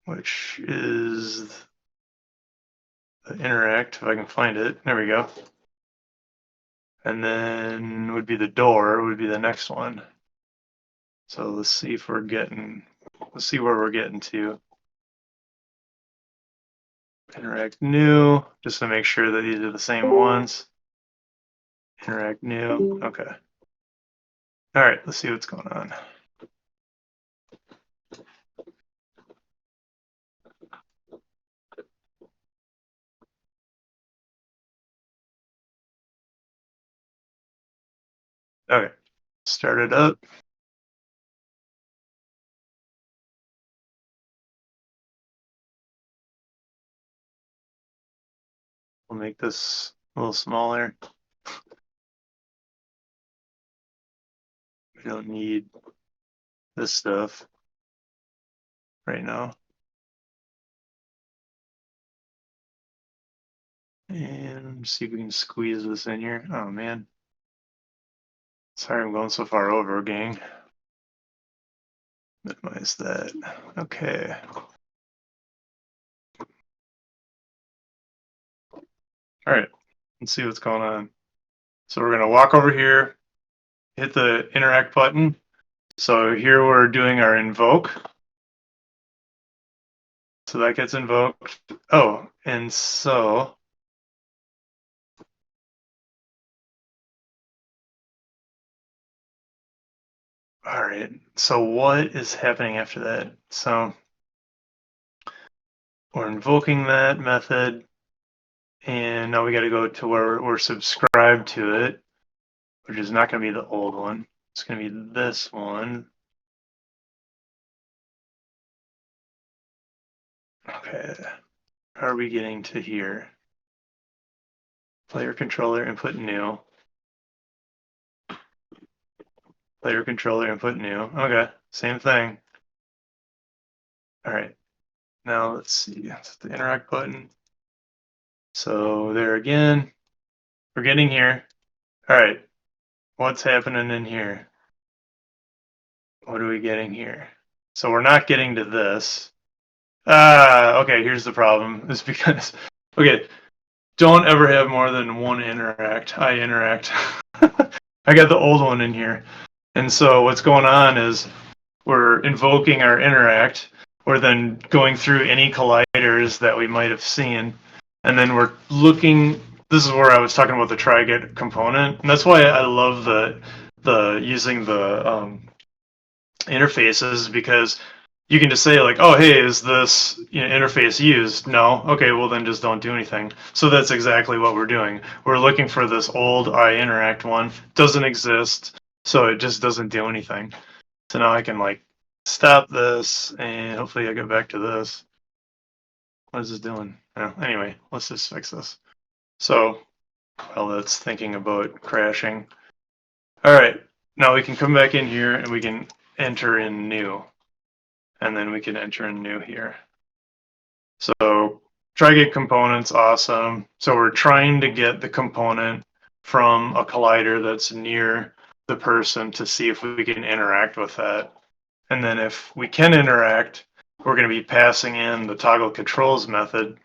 which is the interact, if I can find it. There we go. And then would be the door, would be the next one. So let's see where we're getting to. Interact new, just to make sure that these are the same ones. Interact new, okay. All right, let's see what's going on. Okay, start it up. We'll make this a little smaller. We don't need this stuff right now. And see if we can squeeze this in here. Oh man. Sorry I'm going so far over, gang. Minimize that. Okay. All right, let's see what's going on. So we're gonna walk over here, hit the interact button. So here we're doing our invoke. So that gets invoked. Oh, and so all right. So what is happening after that? So we're invoking that method, and now we got to go to where we're subscribed to it, which is not going to be the old one. It's going to be this one. Okay. How are we getting to here? Player controller input new. Player controller input new. Okay, same thing. All right. Now let's see, that's the interact button. So there again, we're getting here. All right, what's happening in here? What are we getting here? So we're not getting to this. Okay, here's the problem. It's because, okay, don't ever have more than one interact. I interact. I got the old one in here. And so what's going on is we're invoking our interact. We're then going through any colliders that we might have seen. And then we're looking, this is where I was talking about the try-get component. And that's why I love the using the interfaces, because you can just say like, oh, hey, is this interface used? No. Okay, well then just don't do anything. So that's exactly what we're doing. We're looking for this old iInteract one. Doesn't exist, so it just doesn't do anything. So now I can like stop this, and hopefully I get back to this. What is this doing? Oh, anyway, let's just fix this. So while that's thinking about crashing. All right, now we can come back in here and we can enter in new. And then we can enter in new here. So try-get component's awesome. So we're trying to get the component from a collider that's near the person to see if we can interact with that. And then if we can interact, we're going to be passing in the toggle controls method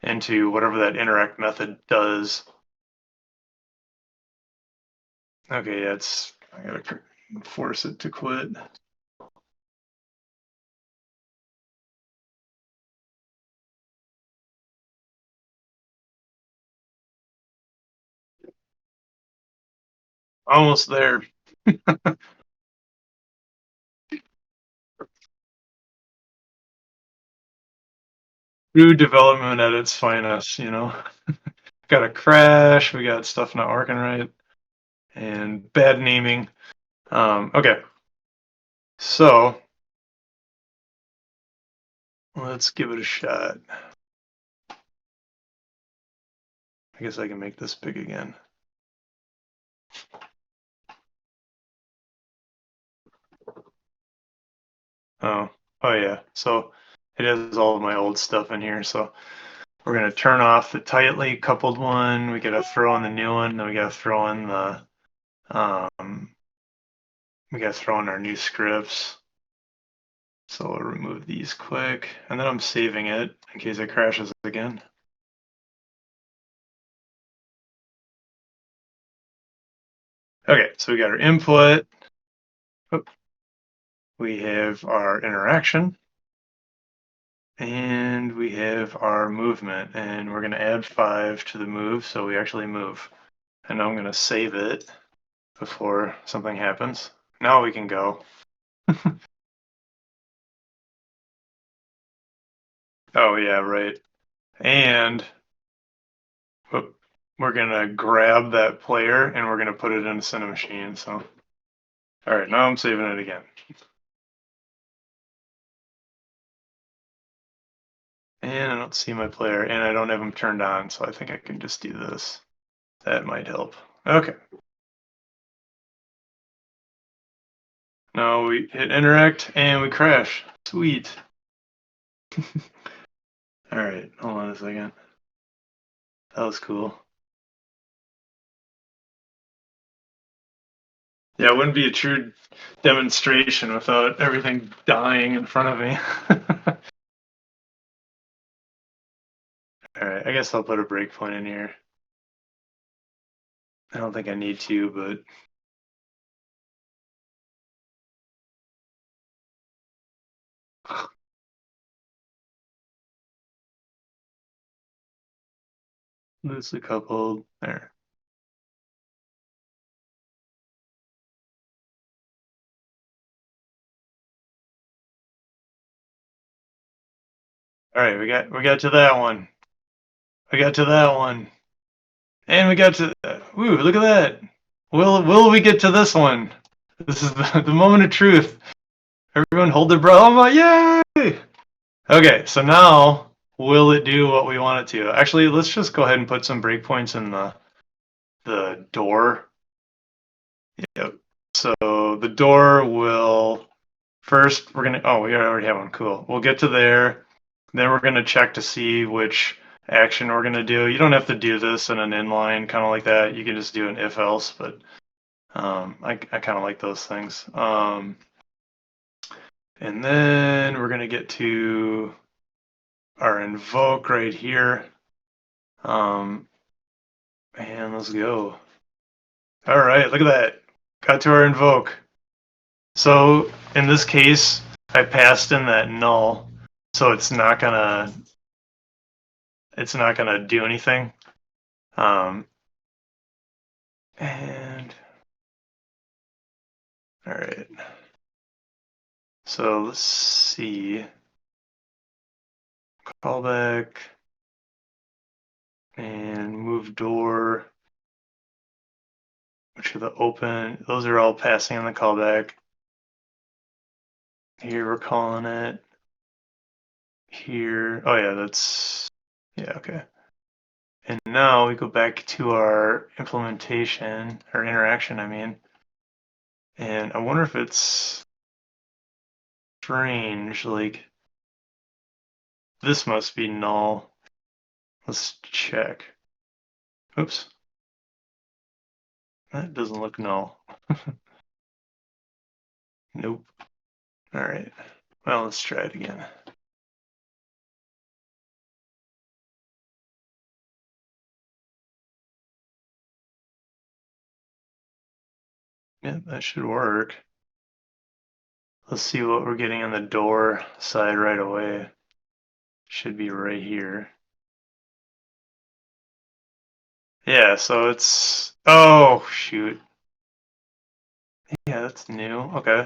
into whatever that interact method does. Okay, yeah, I gotta force it to quit. Almost there. True development at its finest, Got a crash, we got stuff not working right, and bad naming. Okay, so let's give it a shot. I guess I can make this big again. Oh, oh yeah, so it has all of my old stuff in here, so we're gonna turn off the tightly coupled one, we gotta throw in the new one, then we gotta throw in our new scripts. So I'll remove these quick, and then I'm saving it in case it crashes again. Okay, so we got our input. We have our interaction. And we have our movement. And we're going to add 5 to the move, so we actually move. And I'm going to save it before something happens. Now we can go. Oh, yeah, right. And we're going to grab that player and we're going to put it in a Cinemachine. So, all right, now I'm saving it again. And I don't see my player, and I don't have him turned on, so I think I can just do this. That might help. Okay. Now we hit interact, and we crash. Sweet. All right, hold on a second. That was cool. Yeah, it wouldn't be a true demonstration without everything dying in front of me. All right, I guess I'll put a breakpoint in here. I don't think I need to, but loosely coupled. There. All right, we got to that one. We got to that one. And we got to ooh, look at that. Will we get to this one? This is the moment of truth. Everyone hold their breath. Oh my, yay! Okay, so now will it do what we want it to? Actually, let's just go ahead and put some breakpoints in the door. Yep. So the door will first we already have one. Cool. We'll get to there. Then we're going to check to see which action we're going to do. You don't have to do this in an inline kind of like that. You can just do an if else, but I kind of like those things. And then we're going to get to our invoke right here. And let's go. All right, look at that. Got to our invoke. So in this case, I passed in that null, so it's not gonna do anything. And all right. So let's see. Callback and move door, which are the open. Those are all passing on the callback. Here we're calling it. Here, oh yeah, okay. And now we go back to our implementation, or interaction, I mean. And I wonder if it's strange, like this must be null. Let's check. Oops. That doesn't look null. Nope. All right. Well, let's try it again. Yeah, that should work. Let's see what we're getting on the door side right away. Should be right here. Yeah, so it's, oh, shoot. Yeah, that's new. Okay.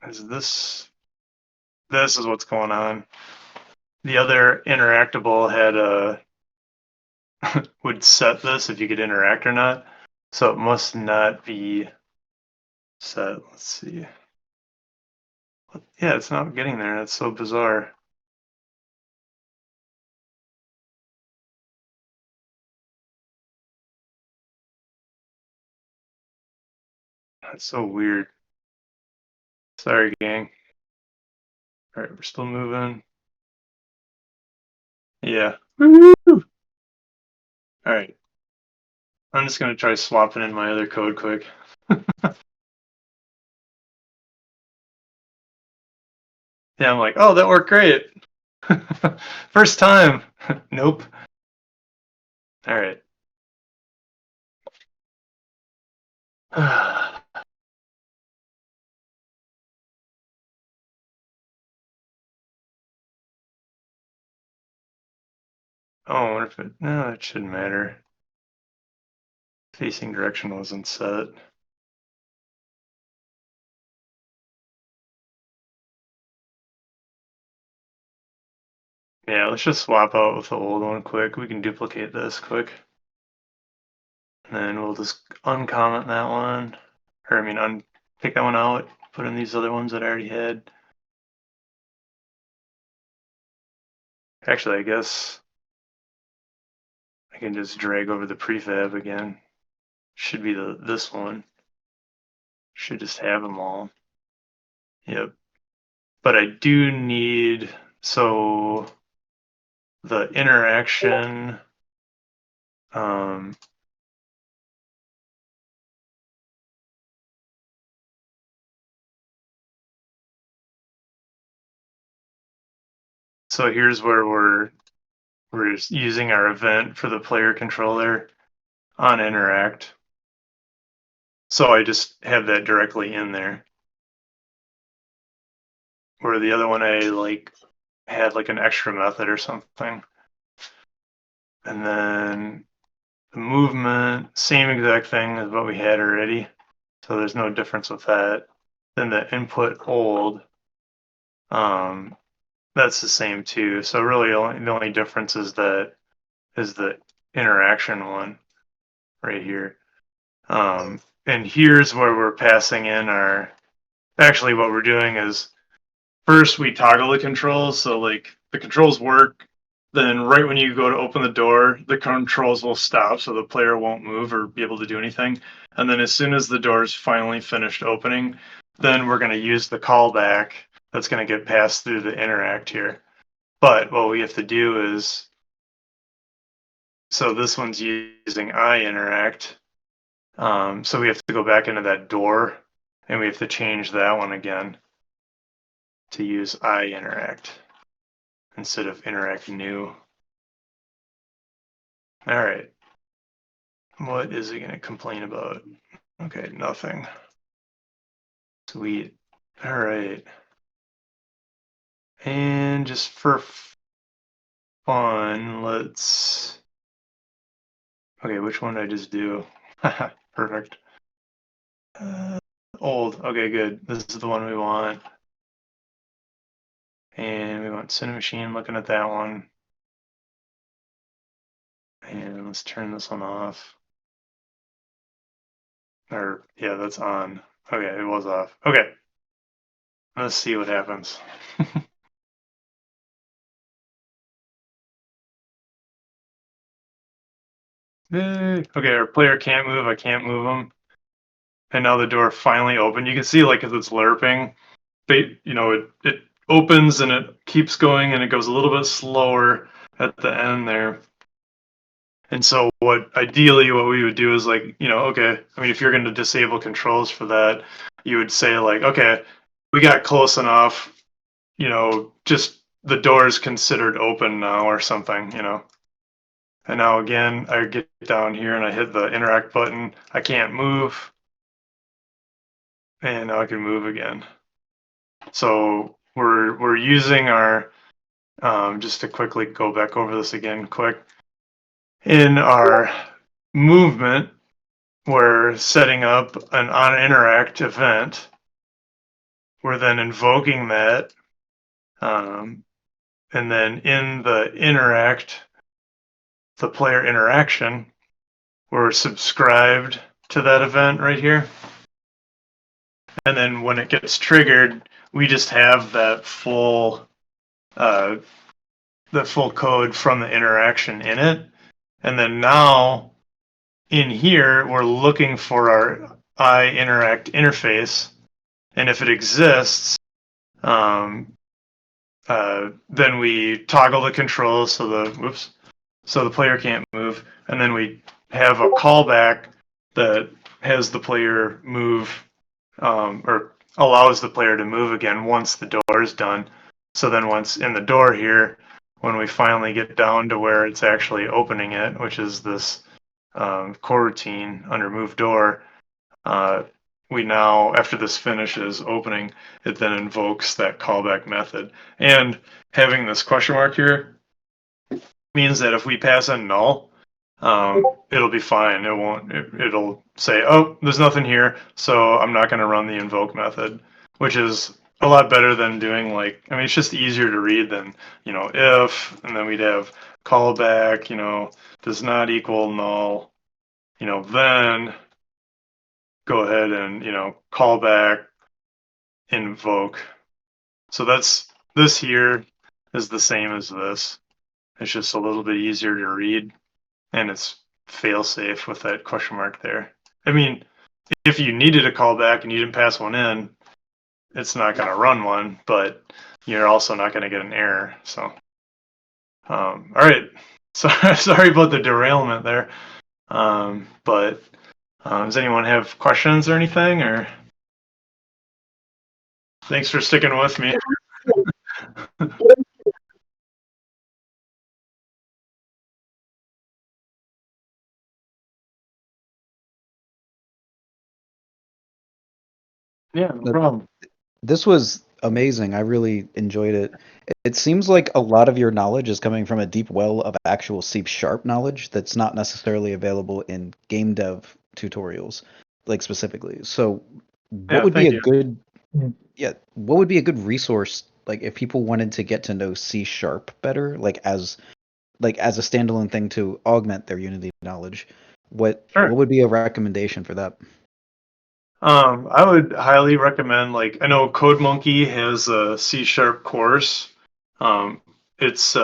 This is what's going on. The other interactable had a would set this if you could interact or not. So it must not be set. Let's see. Yeah, it's not getting there. That's so bizarre. That's so weird. Sorry, gang. All right, we're still moving. Yeah. Woo! All right. I'm just going to try swapping in my other code quick. Yeah, I'm like, oh, that worked great. First time. Nope. All right. Oh, I wonder if no, it shouldn't matter. Facing direction wasn't set. Yeah, let's just swap out with the old one quick. We can duplicate this quick. And then we'll just uncomment that one. Or, I mean, take that one out, put in these other ones that I already had. Actually, I guess I can just drag over the prefab again. Should be this one. Should just have them all. Yep. But I do need, so the interaction, so here's where we're using our event for the player controller on interact. So I just have that directly in there. Where the other one I had like an extra method or something. And then the movement, same exact thing as what we had already. So there's no difference with that. Then the input old, that's the same too. So really the only difference is the interaction one right here. And here's where we're passing in actually what we're doing is first we toggle the controls. So like the controls work, then right when you go to open the door, the controls will stop so the player won't move or be able to do anything. And then as soon as the door is finally finished opening, then we're going to use the callback that's going to get passed through the interact here. But what we have to do is, so this one's using I interact. So we have to go back into that door and we have to change that one again to use I interact instead of interact new. All right. What is it going to complain about? Okay, nothing. Sweet. All right. And just for fun, let's... Okay, which one did I just do? Perfect. Old. Okay, good. This is the one we want. And we want Cinemachine, looking at that one. And let's turn this one off. Or, yeah, that's on. Okay, it was off. Okay. Let's see what happens. Yay. Okay, our player can't move. I can't move him. And now the door finally opened. You can see, like, as it's lerping, it opens and it keeps going and it goes a little bit slower at the end there. And so ideally what we would do is, like, okay, I mean, if you're going to disable controls for that, you would say, like, okay, we got close enough, just the door is considered open now or something. And now again, I get down here and I hit the interact button. I can't move. And now I can move again. So we're using our, just to quickly go back over this again quick, in our movement, we're setting up an on interact event. We're then invoking that. And then in the interact, the player interaction, we're subscribed to that event right here. And then when it gets triggered, we just have that full code from the interaction in it. And then now in here, we're looking for our I interact interface. And if it exists, then we toggle the controls so the player can't move, and then we have a callback that has the player move, or allows the player to move again once the door is done. So then once in the door here, when we finally get down to where it's actually opening it, which is this coroutine under move door, we now, after this finishes opening, it then invokes that callback method. And having this question mark here means that if we pass in null, it'll be fine. It won't. It'll say, "Oh, there's nothing here, so I'm not going to run the invoke method," which is a lot better than doing, like, I mean, it's just easier to read than, if, and then we'd have callback, does not equal null, then go ahead and, call back, invoke. So this here is the same as this. It's just a little bit easier to read, and it's fail safe with that question mark there. I mean, if you needed a callback and you didn't pass one in, it's not going to run one, but you're also not going to get an error. So, all right. So sorry about the derailment there. But does anyone have questions or anything? Or thanks for sticking with me. Yeah, no problem. This was amazing. I really enjoyed it. It seems like a lot of your knowledge is coming from a deep well of actual C# knowledge that's not necessarily available in game dev tutorials, like specifically. So, what Yeah, would be thank a you. good what would be a good resource, like, if people wanted to get to know C# better, like as a standalone thing to augment their Unity knowledge? What Sure. what would be a recommendation for that? I would highly recommend, like, I know CodeMonkey has a C# course. It's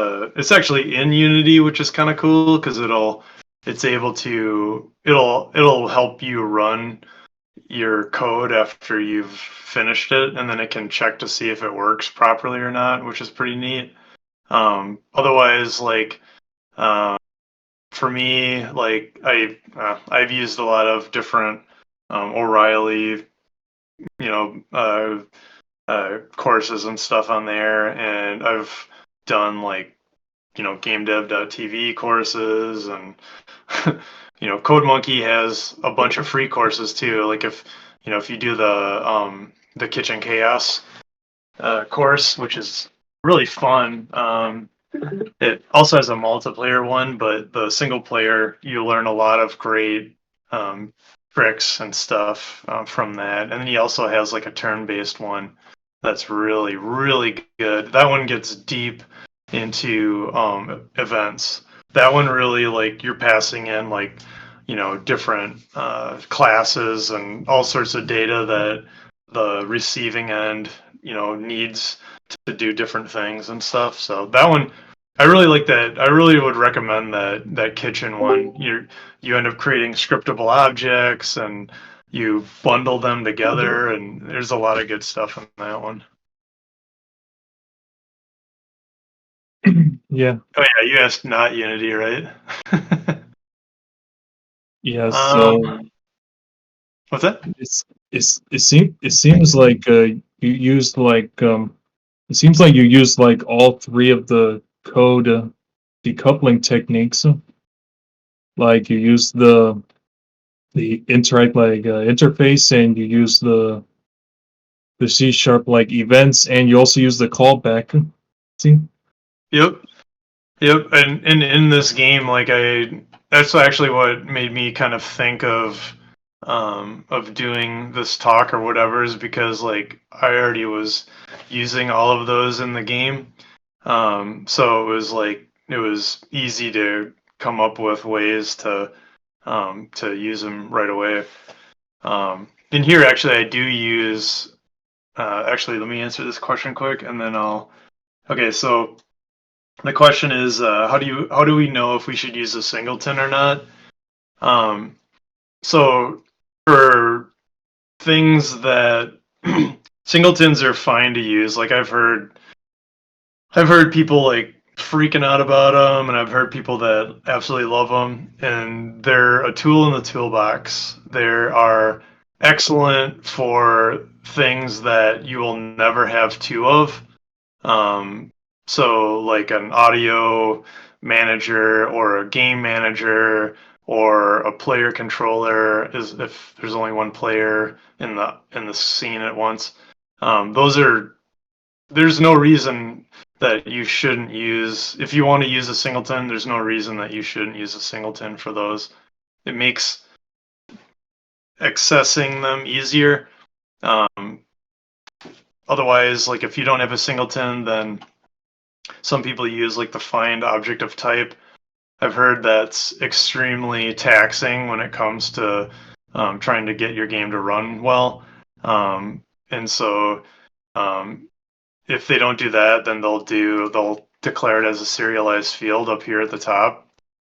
actually in Unity, which is kind of cool because it'll help you run your code after you've finished it, and then it can check to see if it works properly or not, which is pretty neat. Otherwise, like for me, like I've used a lot of different O'Reilly, you know, courses and stuff on there, and I've done like gamedev.tv courses, and Code Monkey has a bunch of free courses too. Like if you do the Kitchen Chaos course, which is really fun. It also has a multiplayer one, but the single player, you learn a lot of great um, tricks and stuff from that. And then he also has like a turn-based one that's really, really good. That one gets deep into events. That one really, like, you're passing in like different classes and all sorts of data that the receiving end needs to do different things and stuff. So that one, I really like that. I really would recommend that kitchen one. You end up creating scriptable objects and you bundle them together, and there's a lot of good stuff in that one. Yeah. Oh yeah, you asked not Unity, right? Yeah. So What's that? it seems like you used like it seems like you used like all three of the code decoupling techniques. Like you use the interact like interface, and you use the C sharp like events, and you also use the callback. See? Yep. Yep, and in this game, like that's actually what made me kind of think of doing this talk or whatever, is because like I already was using all of those in the game, so it was easy to come up with ways to use them right away. In here, actually, I do use. Actually, let me answer this question quick, and then I'll. Okay, so the question is, how do we know if we should use a singleton or not? Um, so for things that singletons are fine to use, like I've heard people like freaking out about them, and I've heard people that absolutely love them, and they're a tool in the toolbox. They are excellent for things that you will never have two of. Um, so like an audio manager or a game manager or a player controller is if there's only one player in the scene at once. Those are there's no reason that you shouldn't use if you want to use a singleton. There's no reason that you shouldn't use a singleton for those. It makes accessing them easier. Um, Otherwise, like if you don't have a singleton, then some people use like the find object of type. I've heard that's extremely taxing when it comes to trying to get your game to run well. And so um, if they don't do that, then they'll declare it as a serialized field up here at the top.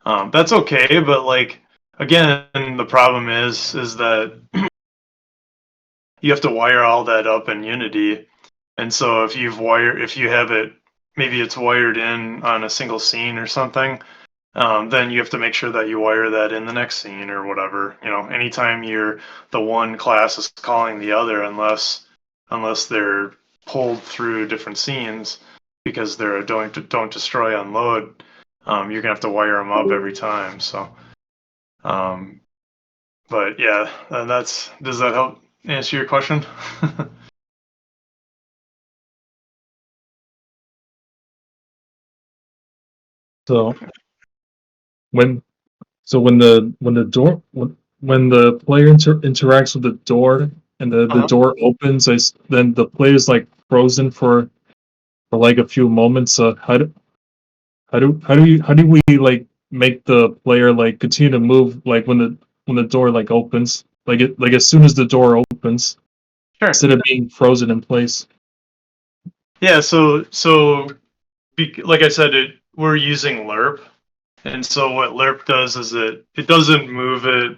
That's okay, but like again, the problem is that you have to wire all that up in Unity. And so if you have it, maybe it's wired in on a single scene or something, then you have to make sure that you wire that in the next scene or whatever. Anytime the one class is calling the other, unless they're pulled through different scenes because they're a don't destroy unload, you're gonna have to wire them up every time. So, but yeah, does that help answer your question? So when when the player interacts with the door, and the Uh-huh. door opens, then the player is like frozen for like a few moments. How do we like make the player like continue to move like when the door like opens, like as soon as the door opens, Sure. instead of being frozen in place? Yeah. Like I said, we're using lerp, and so what lerp does is it doesn't move it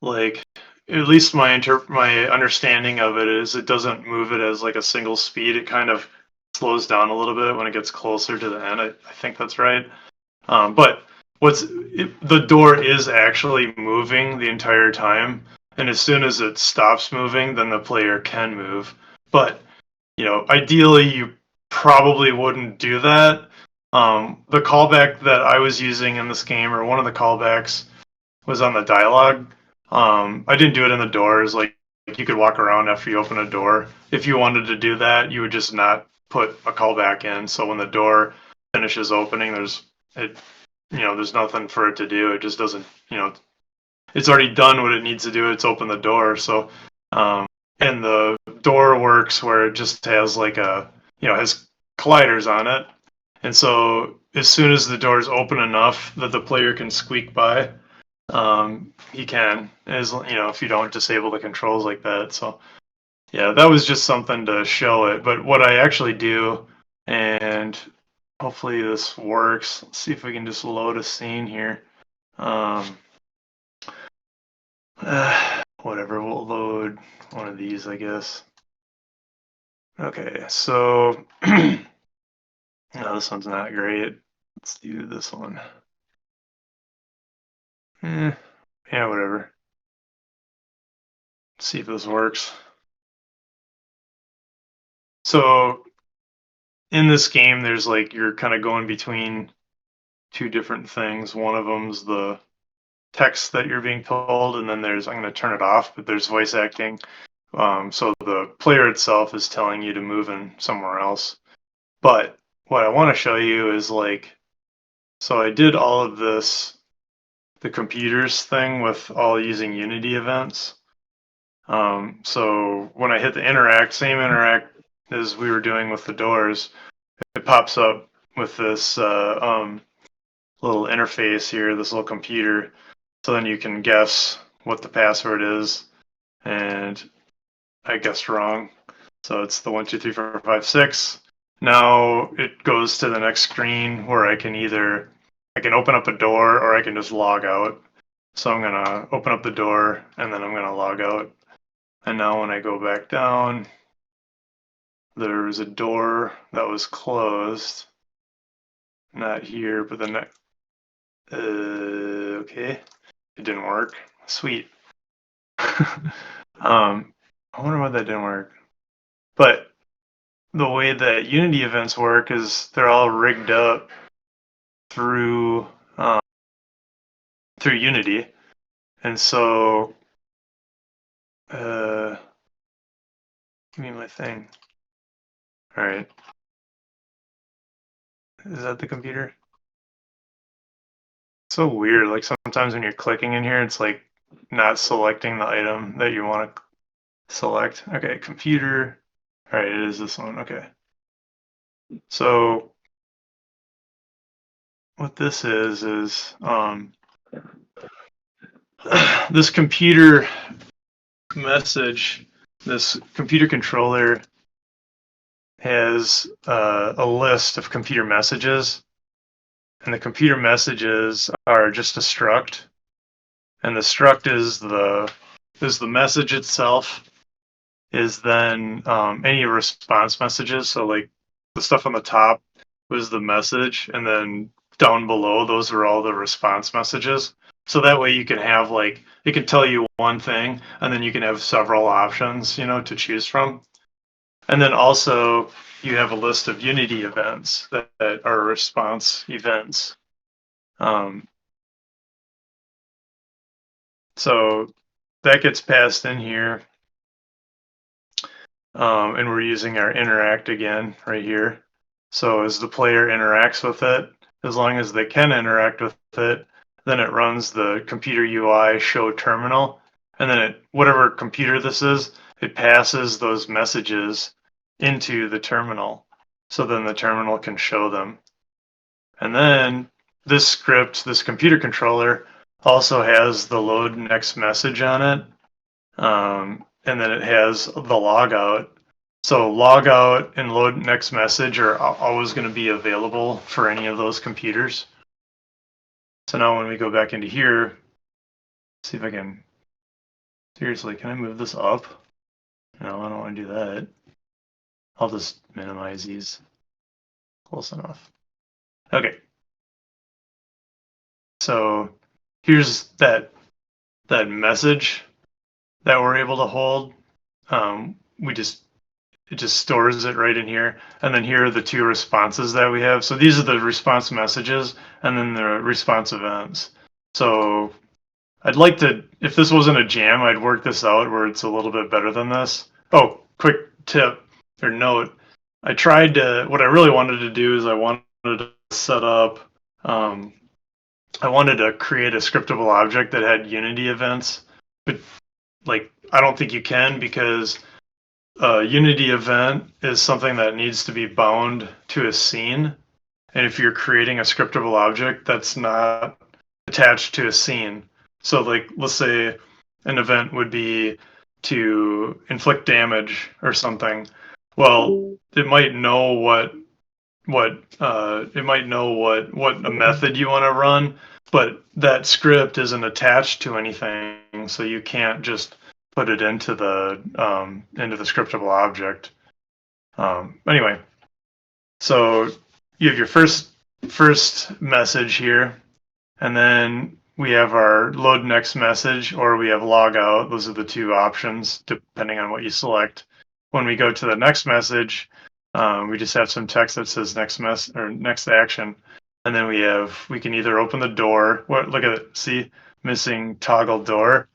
like at least my understanding of it is it doesn't move it as like a single speed. It kind of slows down a little bit when it gets closer to the end. I think that's right. But the door is actually moving the entire time, and as soon as it stops moving, then the player can move. But ideally, you probably wouldn't do that. The callback that I was using in this game, or one of the callbacks, was on the dialogue. I didn't do it in the doors. Like you could walk around after you open a door. If you wanted to do that, you would just not put a callback in. So when the door finishes opening, there's nothing for it to do. It just doesn't. It's already done what it needs to do. It's opened the door. So, and the door works where it just has like has colliders on it. And so as soon as the door is open enough that the player can squeak by, he can, if you don't disable the controls like that. So yeah, that was just something to show it. But what I actually do, and hopefully this works. Let's see if we can just load a scene here. Whatever, we'll load one of these, I guess. Okay, so no, this one's not great. Let's do this one. Yeah, whatever. Let's see if this works. So in this game, there's like you're kind of going between two different things. One of them's the text that you're being told, and then I'm going to turn it off, but there's voice acting. So the player itself is telling you to move in somewhere else. But what I want to show you is so I did all of this, the computers thing with all using Unity events. So when I hit the same interact as we were doing with the doors, it pops up with this little interface here, this little computer. So then you can guess what the password is, and I guessed wrong. So it's the 1, 2, 3, 4, 5, 6. Now it goes to the next screen where I can open up a door or I can just log out. So I'm gonna open up the door and then I'm gonna log out. And now when I go back down, there's a door that was closed. Not here, but the next. Okay, it didn't work. Sweet. I wonder why that didn't work. But the way that Unity events work is they're all rigged up through Unity, and so give me my thing. All right, is that the computer? So weird. Like sometimes when you're clicking in here, it's like not selecting the item that you want to select. Okay, computer. All right, it is this one. Okay. So what this is this computer message, this computer controller has a list of computer messages, and the computer messages are just a struct, and the struct is the message itself, is then any response messages. So like the stuff on the top was the message, and then down below those are all the response messages. So that way you can have it can tell you one thing, and then you can have several options, to choose from. And then also you have a list of Unity events that are response events. So that gets passed in here. And we're using our interact again right here. So as the player interacts with it, as long as they can interact with it, then it runs the computer UI show terminal. And then whatever computer this is, it passes those messages into the terminal. So then the terminal can show them. And then this script, this computer controller, also has the load next message on it. And then it has the logout. So logout and load next message are always going to be available for any of those computers. So now when we go back into here, see if Seriously, can I move this up? No, I don't want to do that. I'll just minimize these. Close enough. Okay. So here's that message that we're able to hold. It just stores it right in here. And then here are the two responses that we have. So these are the response messages and then the response events. So I'd like to, if this wasn't a jam, I'd work this out where it's a little bit better than this. Oh, quick tip or note. What I really wanted to do is I wanted to set up, I wanted to create a scriptable object that had Unity events. But like, I don't think you can because a Unity event is something that needs to be bound to a scene. And if you're creating a scriptable object that's not attached to a scene, so like let's say an event would be to inflict damage or something. Well, it might know what a method you want to run, but that script isn't attached to anything, so you can't just put it into the scriptable object. Anyway, so you have your first message here, and then we have our load next message, or we have log out. Those are the two options depending on what you select. When we go to the next message, we just have some text that says next action, and then we can either open the door. Look at it. See, missing toggle door.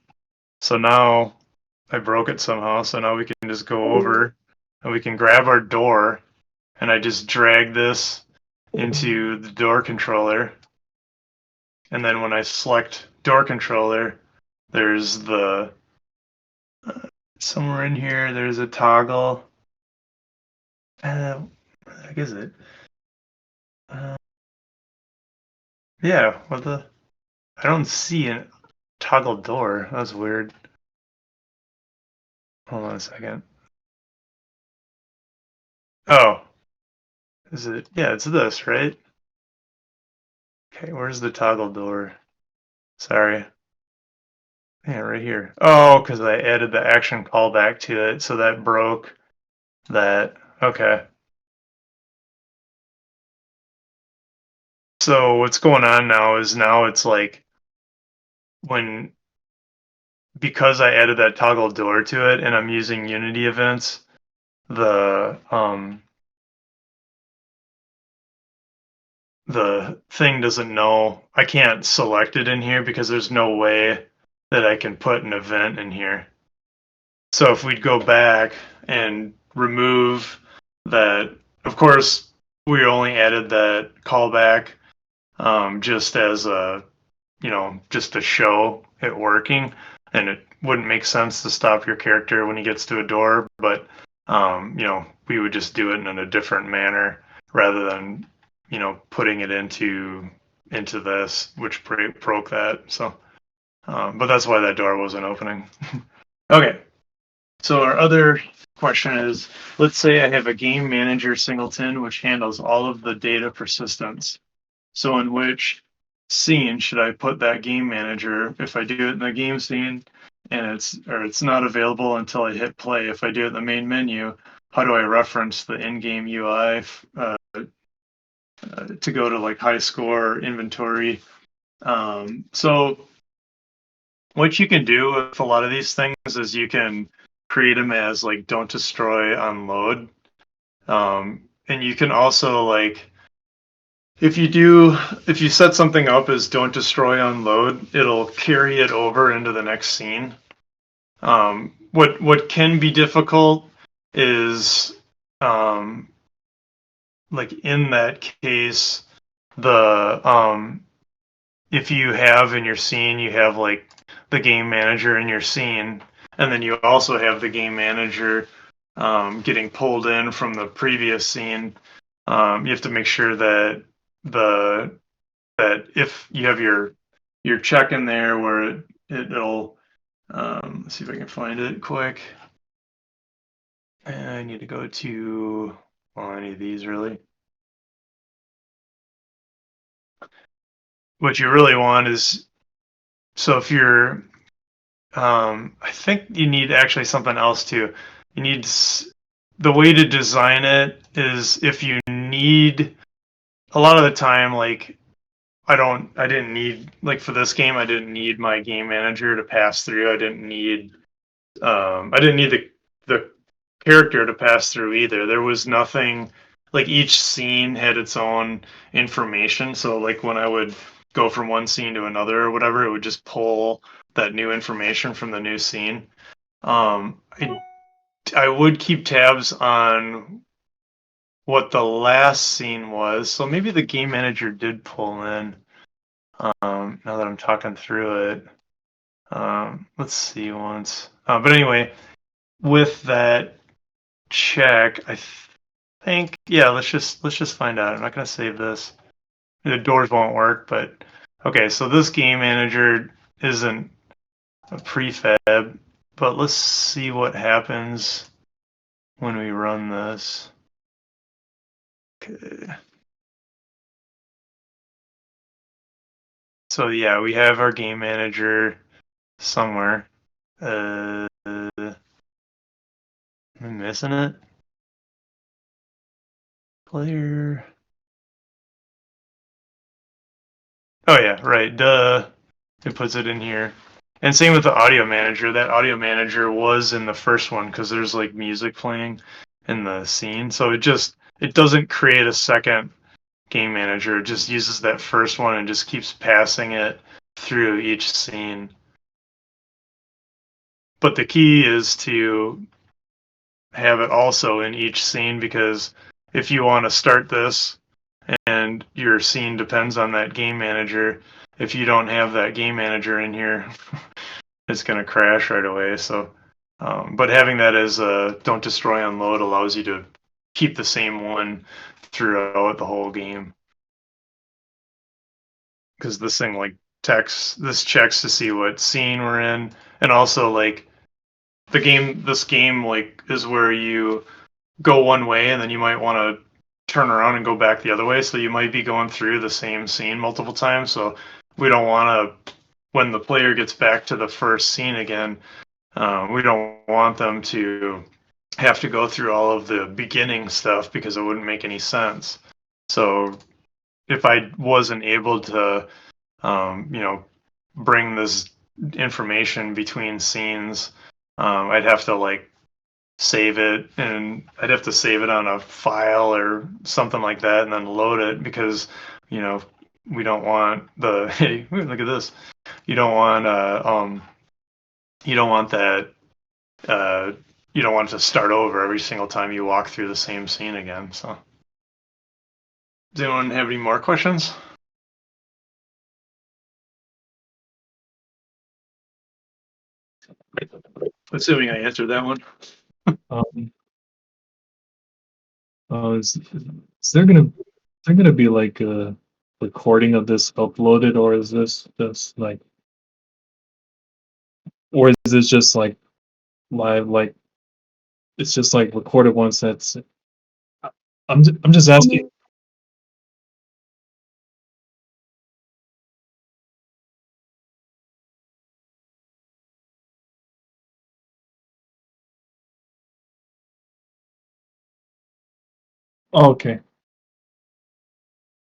So now I broke it somehow. So now we can just go over and we can grab our door, and I just drag this into the door controller. And then when I select door controller, there's somewhere in here, there's a toggle. What the heck is it? Yeah, I don't see a toggle door. That's weird. Hold on a second. Oh, is it? Yeah, it's this, right? Okay, where's the toggle door? Sorry. Yeah, right here. Oh, because I added the action callback to it, so that broke that. Okay. So what's going on now is it's like when because I added that toggle door to it and I'm using Unity events, the thing doesn't know. I can't select it in here because there's no way that I can put an event in here. So if we'd go back and remove that, of course, we only added that callback just as just to show it working, and it wouldn't make sense to stop your character when he gets to a door, but we would just do it in a different manner rather than putting it into this, which broke that. So but that's why that door wasn't opening. Okay, so our other question is, let's say I have a game manager singleton which handles all of the data persistence. So in which scene should I put that game manager? If I do it in the game scene and it's not available until I hit play. If I do it in the main menu, how do I reference the in-game UI to go to like high score inventory? So what you can do with a lot of these things is you can create them as like don't destroy on load. And you can also like if you set something up as don't destroy on load, it'll carry it over into the next scene. What can be difficult is like in that case, the if you have in your scene, you have like the game manager in your scene, and then you also have the game manager getting pulled in from the previous scene. You have to make sure that if you have your check in there where it'll let's see if I can find it quick. And I need to go to any of these really. What you really want is so if you're I think you need actually something else too. You need the way to design it is if you need a lot of the time, like I didn't need, like for this game, I didn't need my game manager to pass through. I didn't need the character to pass through either. There was nothing, like each scene had its own information. So like when I would go from one scene to another or whatever, it would just pull that new information from the new scene. I would keep tabs on what the last scene was. So maybe the game manager did pull in. Now that I'm talking through it, let's see once. But anyway, with that check, I think yeah. Let's just find out. I'm not gonna save this. The doors won't work, but okay. So this game manager isn't a prefab, but let's see what happens when we run this. Okay. So yeah, we have our game manager somewhere. Am I missing it? Player. Oh yeah, right. Duh. It puts it in here. And same with the audio manager. That audio manager was in the first one because there's like music playing in the scene. So it doesn't create a second game manager. It just uses that first one and just keeps passing it through each scene. But the key is to have it also in each scene, because if you want to start this and your scene depends on that game manager, if you don't have that game manager in here, it's going to crash right away. So, but having that as a don't destroy unload allows you to keep the same one throughout the whole game. Because this thing like this checks to see what scene we're in, and also like this game like is where you go one way and then you might want to turn around and go back the other way. So you might be going through the same scene multiple times. So we don't want to, when the player gets back to the first scene again, we don't want them to have to go through all of the beginning stuff because it wouldn't make any sense. So if I wasn't able to, bring this information between scenes, I'd have to like save it, and I'd have to save it on a file or something like that and then load it, because you know we don't want the hey, look at this, you don't want you don't want that uh you don't want it to start over every single time you walk through the same scene again. So does anyone have any more questions? Assuming I answered that one. Um, is there gonna be like a recording of this uploaded, or is this just like, or is this just like live, like it's just like recorded once? I'm just asking. Oh, okay.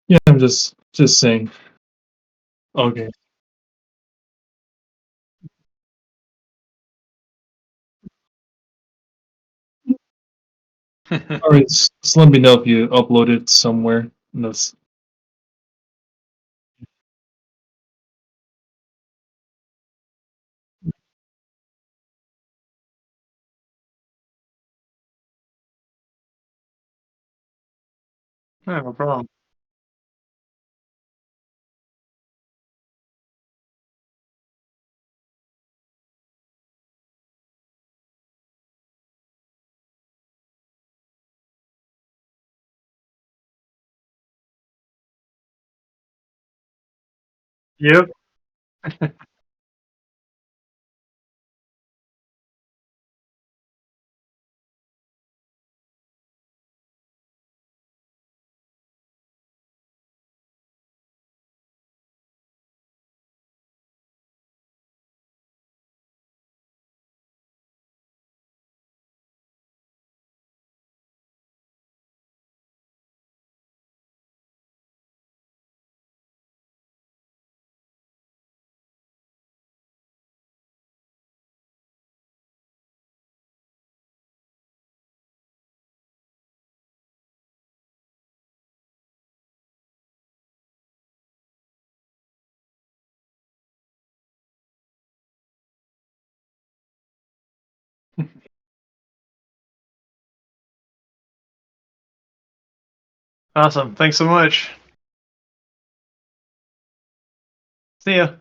Yeah, I'm just saying. Okay. All right. Just let me know if you upload it somewhere. That's Yeah, no problem. Yep. Awesome. Thanks so much. See ya.